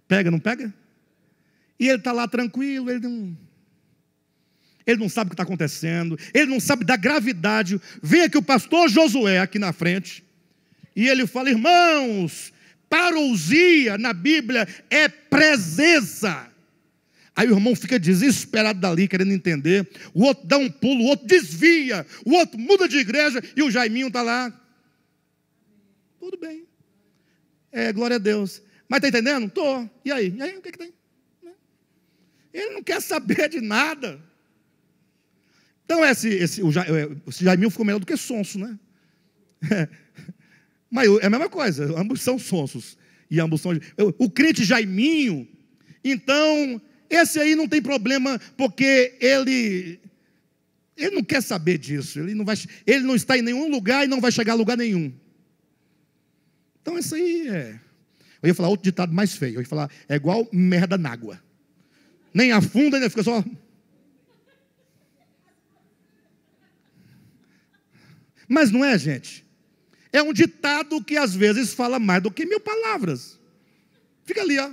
Pega, não pega? E ele está lá tranquilo, ele não sabe o que está acontecendo, ele não sabe da gravidade. Vem aqui o pastor Josué aqui na frente, e ele fala, irmãos, parousia na Bíblia é presença. Aí o irmão fica desesperado dali, querendo entender. O outro dá um pulo, o outro desvia, o outro muda de igreja, e o Jaiminho está lá. Tudo bem. Glória a Deus. Mas está entendendo? Estou. E aí? O que tem? Ele não quer saber de nada. Então o Jaiminho ficou melhor do que sonso, né? Mas é a mesma coisa, ambos são sonsos. E ambos são... O crente Jaiminho, então, esse aí não tem problema, porque ele não quer saber disso. Ele não está em nenhum lugar e não vai chegar a lugar nenhum. Então, isso aí eu ia falar outro ditado mais feio. Eu ia falar, é igual merda na água. Nem afunda, nem fica só... Mas não é, gente? É um ditado que às vezes fala mais do que 1000 palavras. Fica ali, ó.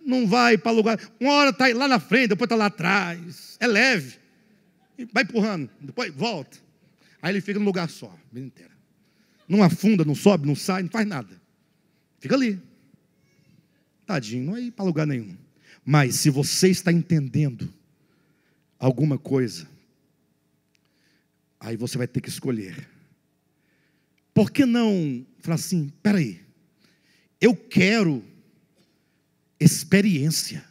Não vai para lugar. Uma hora está lá na frente, depois está lá atrás. É leve. E vai empurrando, depois volta. Aí ele fica no lugar só, a vida inteira. Não afunda, não sobe, não sai, não faz nada. Fica ali. Tadinho, não vai ir para lugar nenhum. Mas se você está entendendo alguma coisa, aí você vai ter que escolher. Por que não falar assim, espera aí, eu quero experiência.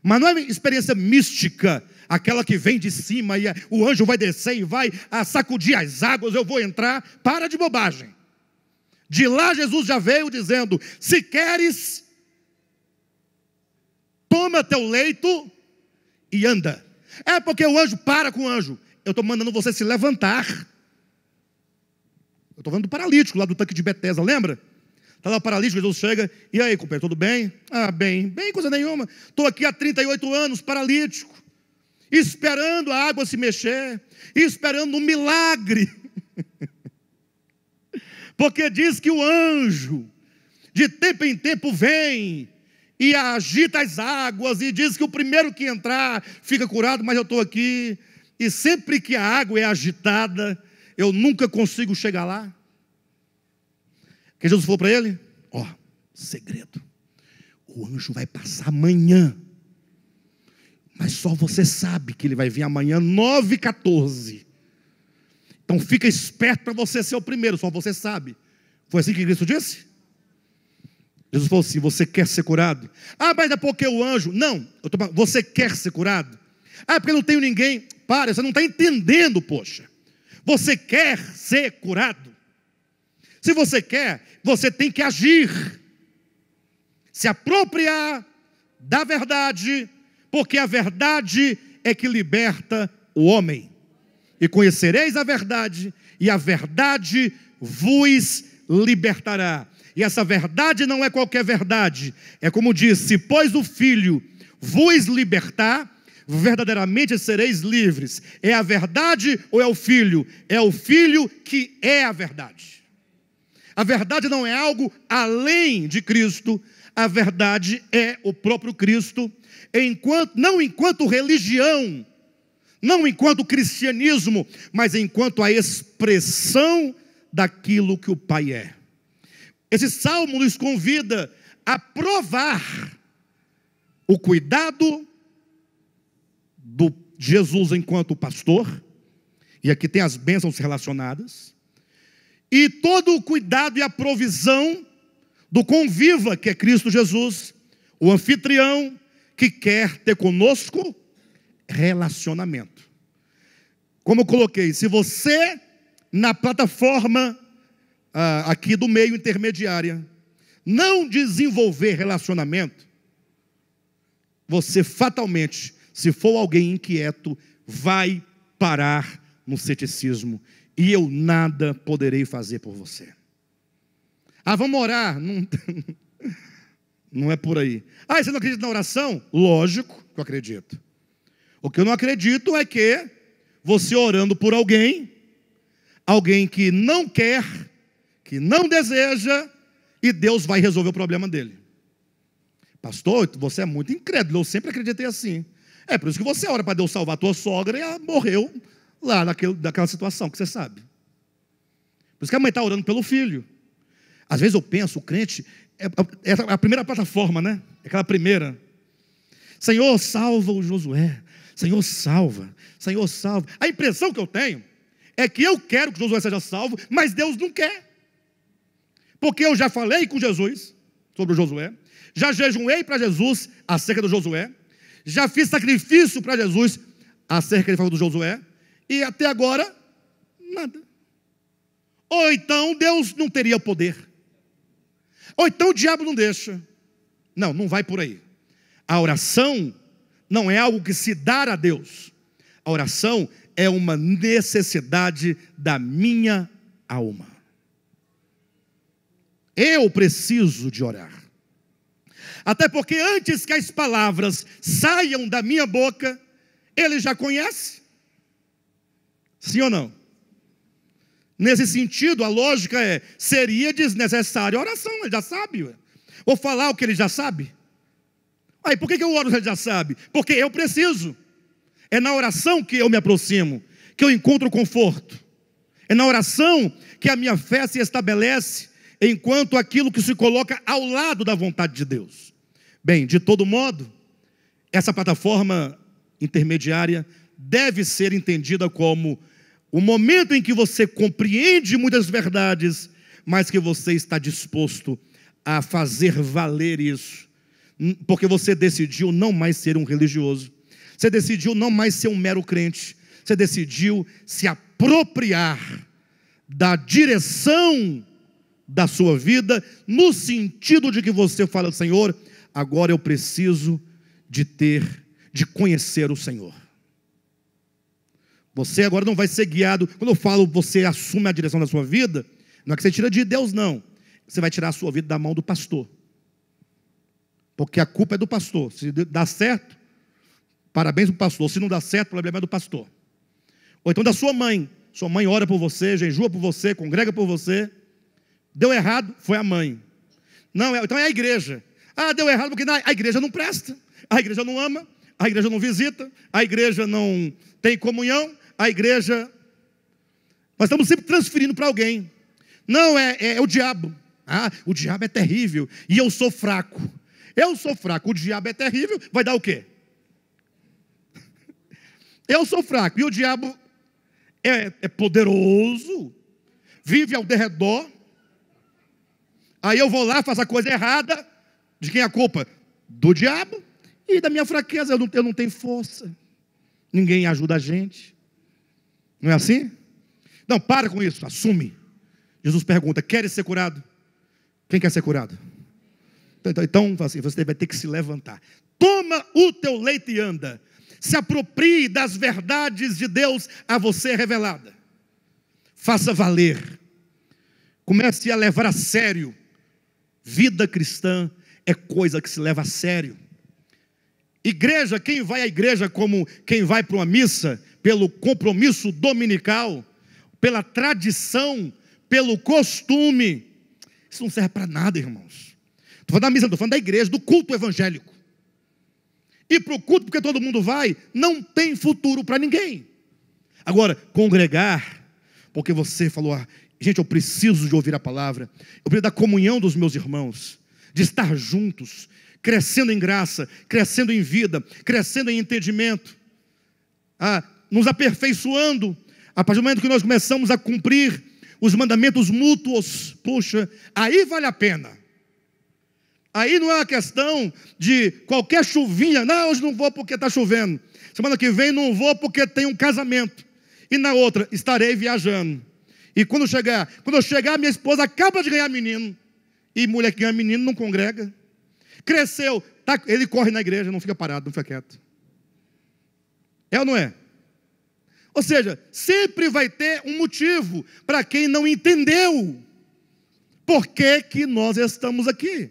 Mas não é experiência mística, aquela que vem de cima e o anjo vai descer e vai sacudir as águas, eu vou entrar. Para de bobagem. De lá Jesus já veio dizendo, se queres, toma teu leito e anda. É porque o anjo para com o anjo. Eu estou mandando você se levantar. Eu estou falando do paralítico lá do tanque de Betesda, lembra? Está lá o paralítico, Jesus chega, e aí, companheiro, tudo bem? Bem, coisa nenhuma. Estou aqui há 38 anos, paralítico, esperando a água se mexer, esperando um milagre. Porque diz que o anjo, de tempo em tempo, vem e agita as águas, e diz que o primeiro que entrar fica curado, mas eu estou aqui, e sempre que a água é agitada, eu nunca consigo chegar lá. O que Jesus falou para ele? Segredo. O anjo vai passar amanhã. Mas só você sabe que ele vai vir amanhã 9h14. Então fica esperto para você ser o primeiro, só você sabe. Foi assim que Cristo disse? Jesus falou assim, você quer ser curado? Mas é porque o anjo... Não, você quer ser curado? Porque não tenho ninguém... Para, você não está entendendo, poxa. Você quer ser curado? Se você quer, você tem que agir. Se apropriar da verdade, porque a verdade é que liberta o homem. e conhecereis a verdade, e a verdade vos libertará. E essa verdade não é qualquer verdade. É como diz: se pois o Filho vos libertar, verdadeiramente sereis livres. É a verdade ou é o Filho? É o Filho que é a verdade. A verdade não é algo além de Cristo. A verdade é o próprio Cristo, não enquanto religião, não enquanto cristianismo, mas enquanto a expressão daquilo que o Pai é. Esse salmo nos convida a provar o cuidado do Jesus enquanto pastor, e aqui tem as bênçãos relacionadas, e todo o cuidado e a provisão do conviva, que é Cristo Jesus, o anfitrião, que quer ter conosco relacionamento. Como eu coloquei, se você na plataforma aqui do meio intermediária não desenvolver relacionamento, você fatalmente, se for alguém inquieto, vai parar no ceticismo, e eu nada poderei fazer por você. Vamos orar? Não é por aí. Você não acredita na oração? Lógico que eu acredito. O que eu não acredito é que você orando por alguém que não quer, que não deseja, e Deus vai resolver o problema dele. Pastor, você é muito incrédulo, eu sempre acreditei assim. É por isso que você ora para Deus salvar a tua sogra e ela morreu lá naquela situação que você sabe. Por isso que a mãe está orando pelo filho. Às vezes eu penso, o crente é a primeira plataforma, né? Aquela primeira. Senhor, salva o Josué. Senhor, salva. Senhor, salva. A impressão que eu tenho é que eu quero que Josué seja salvo, mas Deus não quer. Porque eu já falei com Jesus sobre o Josué, já jejuei para Jesus acerca do Josué, já fiz sacrifício para Jesus acerca do Josué, e até agora, nada. Ou então Deus não teria poder. Ou então o diabo não deixa. Não vai por aí. A oração não é algo que se dá a Deus. A oração é uma necessidade da minha alma. Eu preciso de orar. Até porque antes que as palavras saiam da minha boca, Ele já conhece. Sim ou não? Nesse sentido, a lógica seria desnecessária a oração, Ele já sabe. Vou falar o que Ele já sabe. Por que eu oro se Ele já sabe? Porque eu preciso. É na oração que eu me aproximo, que eu encontro conforto. É na oração que a minha fé se estabelece, enquanto aquilo que se coloca ao lado da vontade de Deus. Bem, de todo modo, essa plataforma intermediária deve ser entendida como o momento em que você compreende muitas verdades, mas que você está disposto a fazer valer isso, porque você decidiu não mais ser um religioso, você decidiu não mais ser um mero crente, você decidiu se apropriar da direção da sua vida, no sentido de que você fala: Senhor, agora eu preciso de conhecer o Senhor. Você agora não vai ser guiado. Quando eu falo você assume a direção da sua vida, não é que você tira de Deus, não. Você vai tirar a sua vida da mão do pastor, porque a culpa é do pastor. Se dá certo, parabéns para o pastor. Se não dá certo, o problema é do pastor. Ou então da sua mãe. Sua mãe ora por você, jejua por você, congrega por você. Deu errado, foi a mãe. Não, então é a igreja. Deu errado porque a igreja não presta, a igreja não ama, a igreja não visita, a igreja não tem comunhão, a igreja... Nós estamos sempre transferindo para alguém. Não, é o diabo. O diabo é terrível e eu sou fraco. Eu sou fraco, o diabo é terrível, vai dar o quê? Eu sou fraco e o diabo é poderoso, vive ao derredor. Aí eu vou lá, faço a coisa errada. De quem é a culpa? Do diabo e da minha fraqueza. Eu não tenho força. Ninguém ajuda a gente. Não é assim? Não, para com isso, assume. Jesus pergunta: queres ser curado? Quem quer ser curado? Então assim, você vai ter que se levantar. Toma o teu leite e anda. Se aproprie das verdades de Deus a você revelada. Faça valer. Comece a levar a sério. Vida cristã é coisa que se leva a sério. Igreja, quem vai à igreja como quem vai para uma missa, pelo compromisso dominical, pela tradição, pelo costume, isso não serve para nada, irmãos. Estou falando da missa, estou falando da igreja, do culto evangélico. E para o culto, porque todo mundo vai, não tem futuro para ninguém. Agora, congregar, porque você falou, gente, eu preciso de ouvir a palavra, eu preciso da comunhão dos meus irmãos, de estar juntos, crescendo em graça, crescendo em vida, crescendo em entendimento, nos aperfeiçoando. A partir do momento que nós começamos a cumprir os mandamentos mútuos, puxa, aí vale a pena. Aí não é uma questão de qualquer chuvinha, não, hoje não vou porque está chovendo, semana que vem não vou porque tem um casamento, e na outra, estarei viajando. E quando eu chegar, minha esposa acaba de ganhar menino, e mulher que ganha menino não congrega. Cresceu, ele corre na igreja, não fica parado, não fica quieto. É ou não é? Ou seja, sempre vai ter um motivo para quem não entendeu por que nós estamos aqui.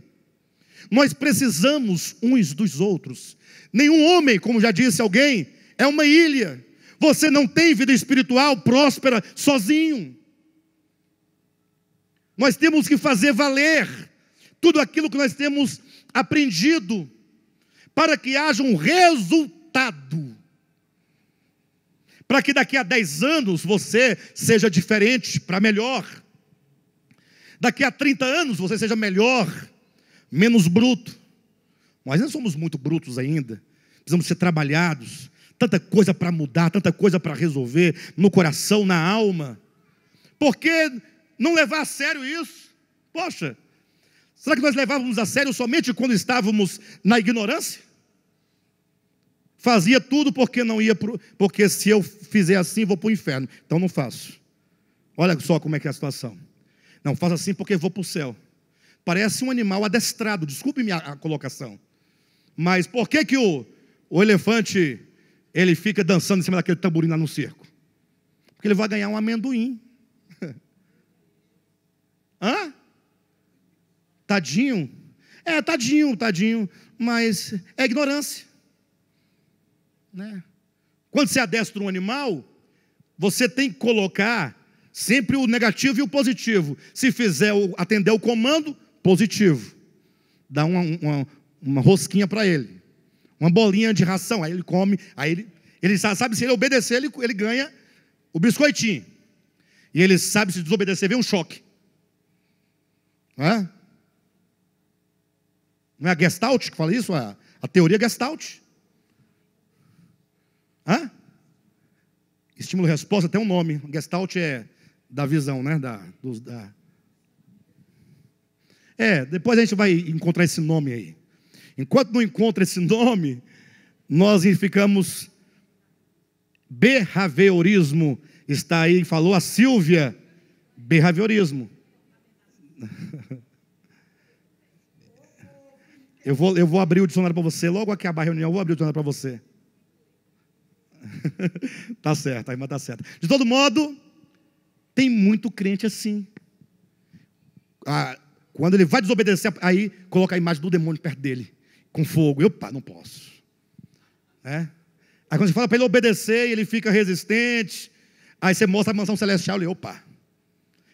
Nós precisamos uns dos outros. Nenhum homem, como já disse alguém, é uma ilha. Você não tem vida espiritual próspera sozinho. Nós temos que fazer valer tudo aquilo que nós temos aprendido, para que haja um resultado. Para que daqui a 10 anos você seja diferente, para melhor. Daqui a 30 anos você seja melhor, menos bruto. Nós não somos muito brutos ainda. Precisamos ser trabalhados. Tanta coisa para mudar, tanta coisa para resolver, no coração, na alma. Por que não levar a sério isso? Poxa, será que nós levávamos a sério somente quando estávamos na ignorância? Fazia tudo porque não ia, porque se eu fizer assim vou para o inferno, então não faço. Olha só como é que é a situação. Não, faço assim porque vou para o céu. Parece um animal adestrado, desculpe a colocação. Mas por que o elefante, ele fica dançando em cima daquele tamborim lá no circo? Porque ele vai ganhar um amendoim. Hã? Tadinho. Tadinho, mas é ignorância. Né? Quando você adestra um animal, você tem que colocar sempre o negativo e o positivo. Se fizer atender o comando, positivo. Dá uma rosquinha para ele. Uma bolinha de ração. Aí ele come, aí ele sabe, se ele obedecer, ele ganha o biscoitinho. E ele sabe, se desobedecer, vem um choque. Não é a Gestalt que fala isso? A teoria Gestalt. Estímulo-resposta tem um nome. Gestalt é da visão, né? Depois a gente vai encontrar esse nome aí. Enquanto não encontra esse nome, nós ficamos... Behaviorismo está aí, falou a Silvia. Behaviorismo. Eu vou abrir o dicionário para você. Logo que acabar a reunião, eu vou abrir o dicionário para você. Tá certo, a irmã tá certa. De todo modo, tem muito crente assim. Quando ele vai desobedecer, aí coloca a imagem do demônio perto dele, com fogo. Não posso. Aí quando você fala para ele obedecer, ele fica resistente. Aí você mostra a mansão celestial, ele, Aí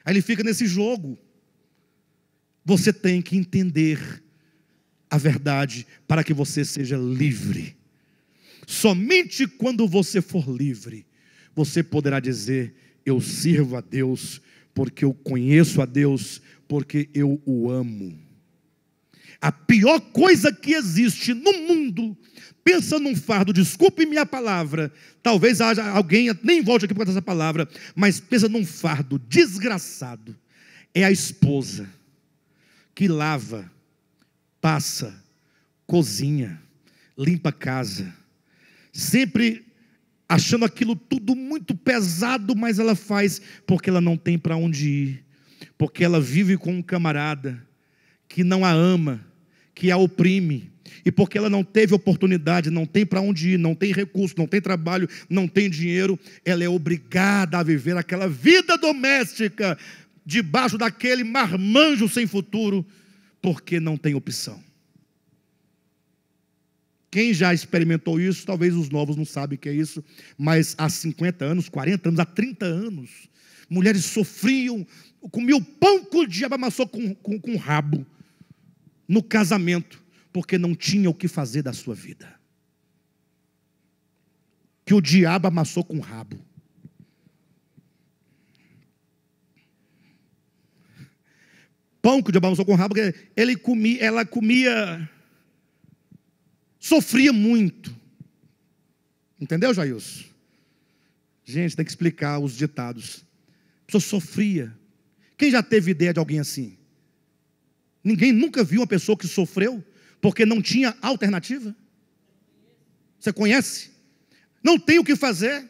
ele fica nesse jogo. Você tem que entender a verdade para que você seja livre. Somente quando você for livre, você poderá dizer: eu sirvo a Deus, porque eu conheço a Deus, porque eu o amo. A pior coisa que existe no mundo, pensa num fardo, desculpe minha palavra, talvez haja alguém, nem volte aqui por causa dessa palavra, mas pensa num fardo desgraçado, é a esposa que lava, passa, cozinha, limpa a casa, sempre achando aquilo tudo muito pesado, mas ela faz porque ela não tem para onde ir, porque ela vive com um camarada que não a ama, que a oprime, E porque ela não teve oportunidade, não tem para onde ir, não tem recurso, não tem trabalho, não tem dinheiro, ela é obrigada a viver aquela vida doméstica, debaixo daquele marmanjo sem futuro, porque não tem opção. Quem já experimentou isso, talvez os novos não sabem o que é isso, mas há 50 anos, 40 anos, há 30 anos, mulheres sofriam, comiam o pão que o diabo amassou com rabo, no casamento, porque não tinha o que fazer da sua vida. Que o diabo amassou com rabo. Pão que o diabo amassou com rabo, ela comia, sofria muito. Entendeu, Jailson? Gente, tem que explicar os ditados. A pessoa sofria. Quem já teve ideia de alguém assim? Ninguém nunca viu uma pessoa que sofreu porque não tinha alternativa? Você conhece? Não tem o que fazer.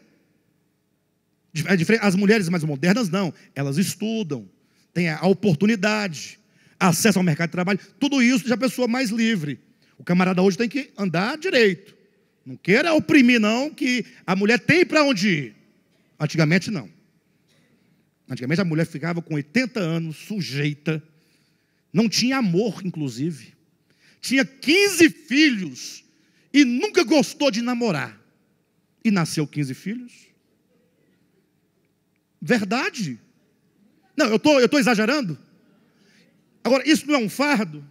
As mulheres mais modernas não. Elas estudam, têm a oportunidade, acesso ao mercado de trabalho. Tudo isso deixa a pessoa mais livre. O camarada hoje tem que andar direito. Não queira oprimir não, que a mulher tem para onde ir. Antigamente não. Antigamente a mulher ficava com 80 anos, sujeita. Não tinha amor, inclusive. Tinha 15 filhos e nunca gostou de namorar. E nasceu 15 filhos. Verdade. Não, eu estou exagerando. Agora, isso não é um fardo?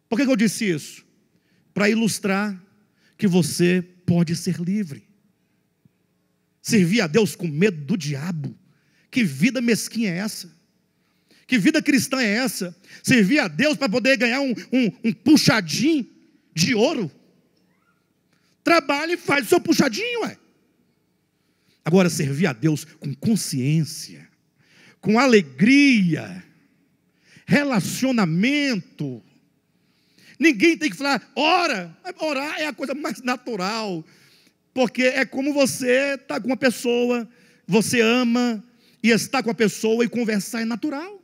Por que eu disse isso? Para ilustrar que você pode ser livre. Servir a Deus com medo do diabo. Que vida mesquinha é essa? Que vida cristã é essa? Servir a Deus para poder ganhar um puxadinho de ouro? Trabalhe e faz o seu puxadinho, ué. Agora, servir a Deus com consciência, com alegria, relacionamento. Ninguém tem que falar, ora. Orar é a coisa mais natural. Porque é como você está com uma pessoa, você ama, e estar com a pessoa e conversar é natural.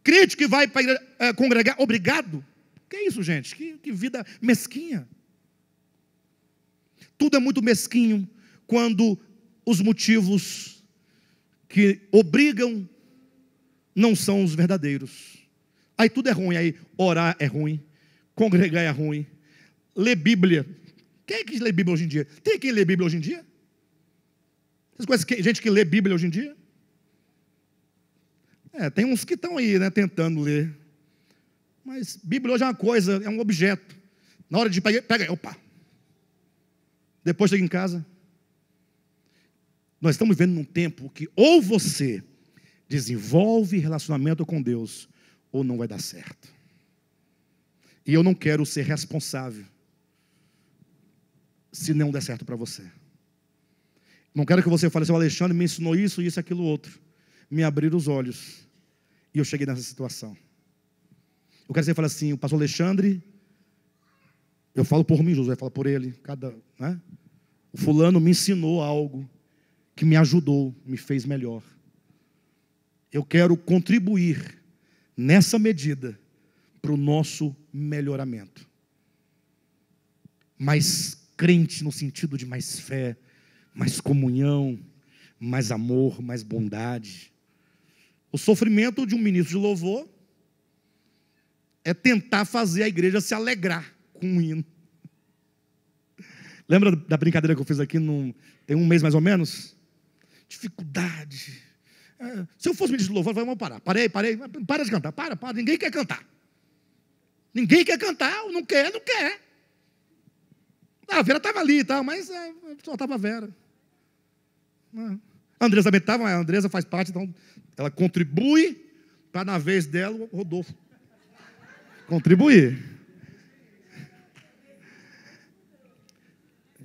Crente que vai para congregar, obrigado. Que é isso, gente? Que vida mesquinha. Tudo é muito mesquinho quando os motivos que obrigam não são os verdadeiros. Aí tudo é ruim, aí orar é ruim, congregar é ruim, ler Bíblia. Quem é que lê Bíblia hoje em dia? Tem quem lê Bíblia hoje em dia? Vocês conhecem gente que lê Bíblia hoje em dia? Tem uns que estão aí, né, tentando ler. Mas Bíblia hoje é uma coisa, é um objeto. Na hora de pegar, pega, opa. Depois chega em casa. Nós estamos vivendo num tempo que ou você desenvolve relacionamento com Deus, ou não vai dar certo. E eu não quero ser responsável se não der certo para você. Não quero que você fale assim, o Alexandre me ensinou isso, isso, aquilo, outro. Me abriram os olhos. E eu cheguei nessa situação. Eu quero que você fale assim, o pastor Alexandre, eu falo por mim, Josué fala por ele, né? O fulano me ensinou algo que me ajudou, me fez melhor. Eu quero contribuir nessa medida para o nosso melhoramento. Mais crente no sentido de mais fé, mais comunhão, mais amor, mais bondade. O sofrimento de um ministro de louvor é tentar fazer a igreja se alegrar com um hino. Lembra da brincadeira que eu fiz aqui, tem um mês mais ou menos? Dificuldade. Se eu fosse ministro de louvor, vamos parar. Parei. Para de cantar, para. Ninguém quer cantar. Ninguém quer cantar, não quer. A Vera estava ali e tal, mas só estava a Vera. A Andresa também estava, a Andresa faz parte, então ela contribui para na vez dela o Rodolfo contribuir.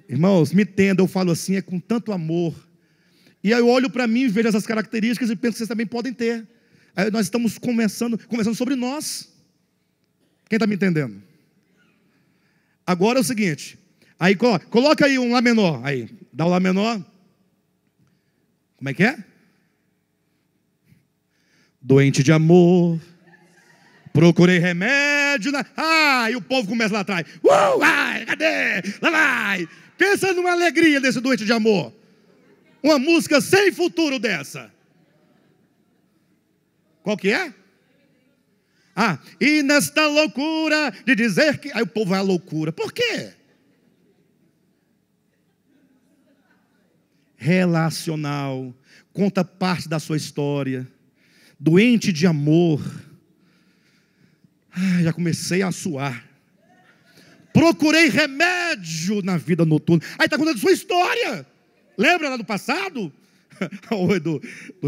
Irmãos, me entenda, eu falo assim, é com tanto amor. E aí eu olho para mim e vejo essas características e penso que vocês também podem ter. Aí nós estamos conversando sobre nós. Quem está me entendendo? Agora é o seguinte, aí coloca aí um Lá menor, aí, dá o Lá menor. Como é que é? Doente de amor Procurei remédio. E o povo começa lá atrás. Ai, cadê? Lá vai. Pensa numa alegria desse doente de amor. Uma música sem futuro dessa. Qual que é? E nesta loucura de dizer que... Aí o povo vai à loucura. Por quê? Relacional. Conta parte da sua história. Doente de amor. Já comecei a suar. Procurei remédio na vida noturna. Aí está contando a sua história. Lembra lá do passado? O Edu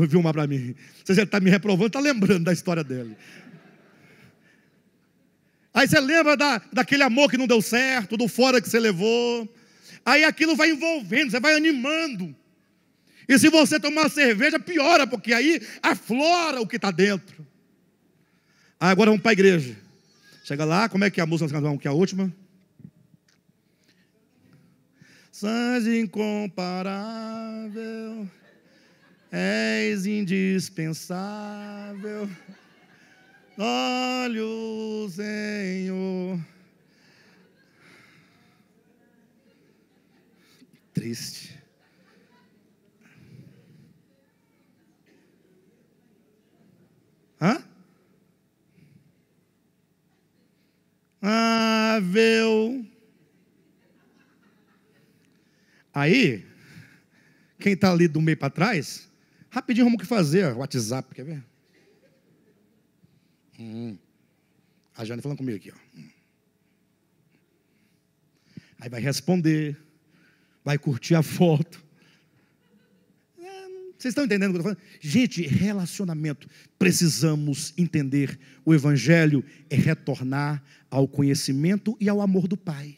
viu uma para mim. Se ele está me reprovando, está lembrando da história dele. Aí você lembra daquele amor que não deu certo, do fora que você levou. Aí aquilo vai envolvendo, você vai animando. E se você tomar cerveja, piora, porque aí aflora o que está dentro. Agora vamos para a igreja. Chega lá, como é que é a música que é a última? Sãs incomparável, és indispensável, olha o Senhor. Triste. Aí, quem está ali do meio para trás, rapidinho vamos o que fazer, WhatsApp, quer ver? A Jane falando comigo aqui, ó. Aí vai responder, vai curtir a foto. Vocês estão entendendo o que eu estou falando? Gente, relacionamento, precisamos entender. O Evangelho é retornar ao conhecimento e ao amor do Pai.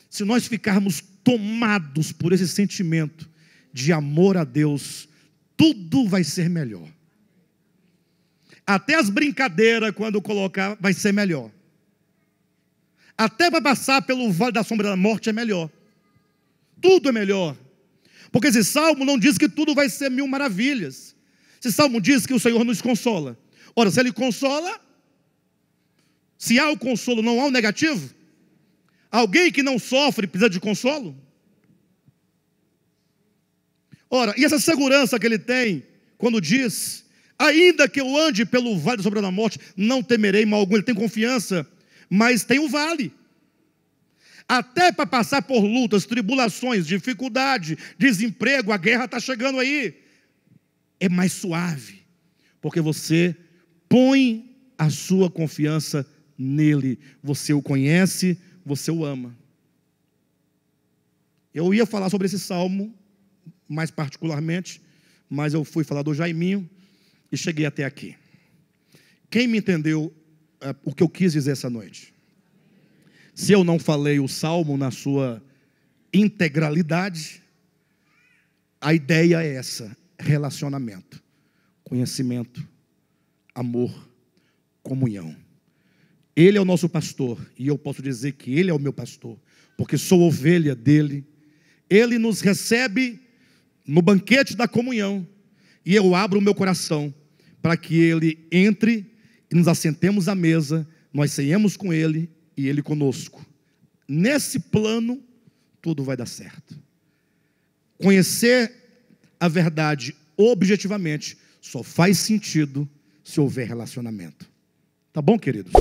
Se nós ficarmos tomados por esse sentimento de amor a Deus, tudo vai ser melhor. Até as brincadeiras, quando colocar, vai ser melhor. Até para passar pelo vale da sombra da morte é melhor. Tudo é melhor. Porque esse salmo não diz que tudo vai ser mil maravilhas. Esse salmo diz que o Senhor nos consola. Ora, se Ele consola, se há o consolo, não há o negativo? Alguém que não sofre precisa de consolo? Ora, e essa segurança que ele tem, quando diz, ainda que eu ande pelo vale da sombra da morte, não temerei mal algum. Ele tem confiança, mas tem o vale. Até para passar por lutas, tribulações, dificuldade, desemprego, a guerra está chegando aí. É mais suave, porque você põe a sua confiança nele. Você o conhece, você o ama. Eu ia falar sobre esse salmo, mais particularmente, mas eu fui falar do Jaiminho e cheguei até aqui. Quem me entendeu o que eu quis dizer essa noite? Se eu não falei o salmo na sua integralidade, a ideia é essa: relacionamento, conhecimento, amor, comunhão. Ele é o nosso pastor, e eu posso dizer que Ele é o meu pastor, porque sou ovelha dEle. Ele nos recebe no banquete da comunhão, e eu abro o meu coração para que Ele entre e nos assentemos à mesa, nós ceiemos com Ele e Ele conosco. Nesse plano, tudo vai dar certo. Conhecer a verdade objetivamente só faz sentido se houver relacionamento. Tá bom, queridos?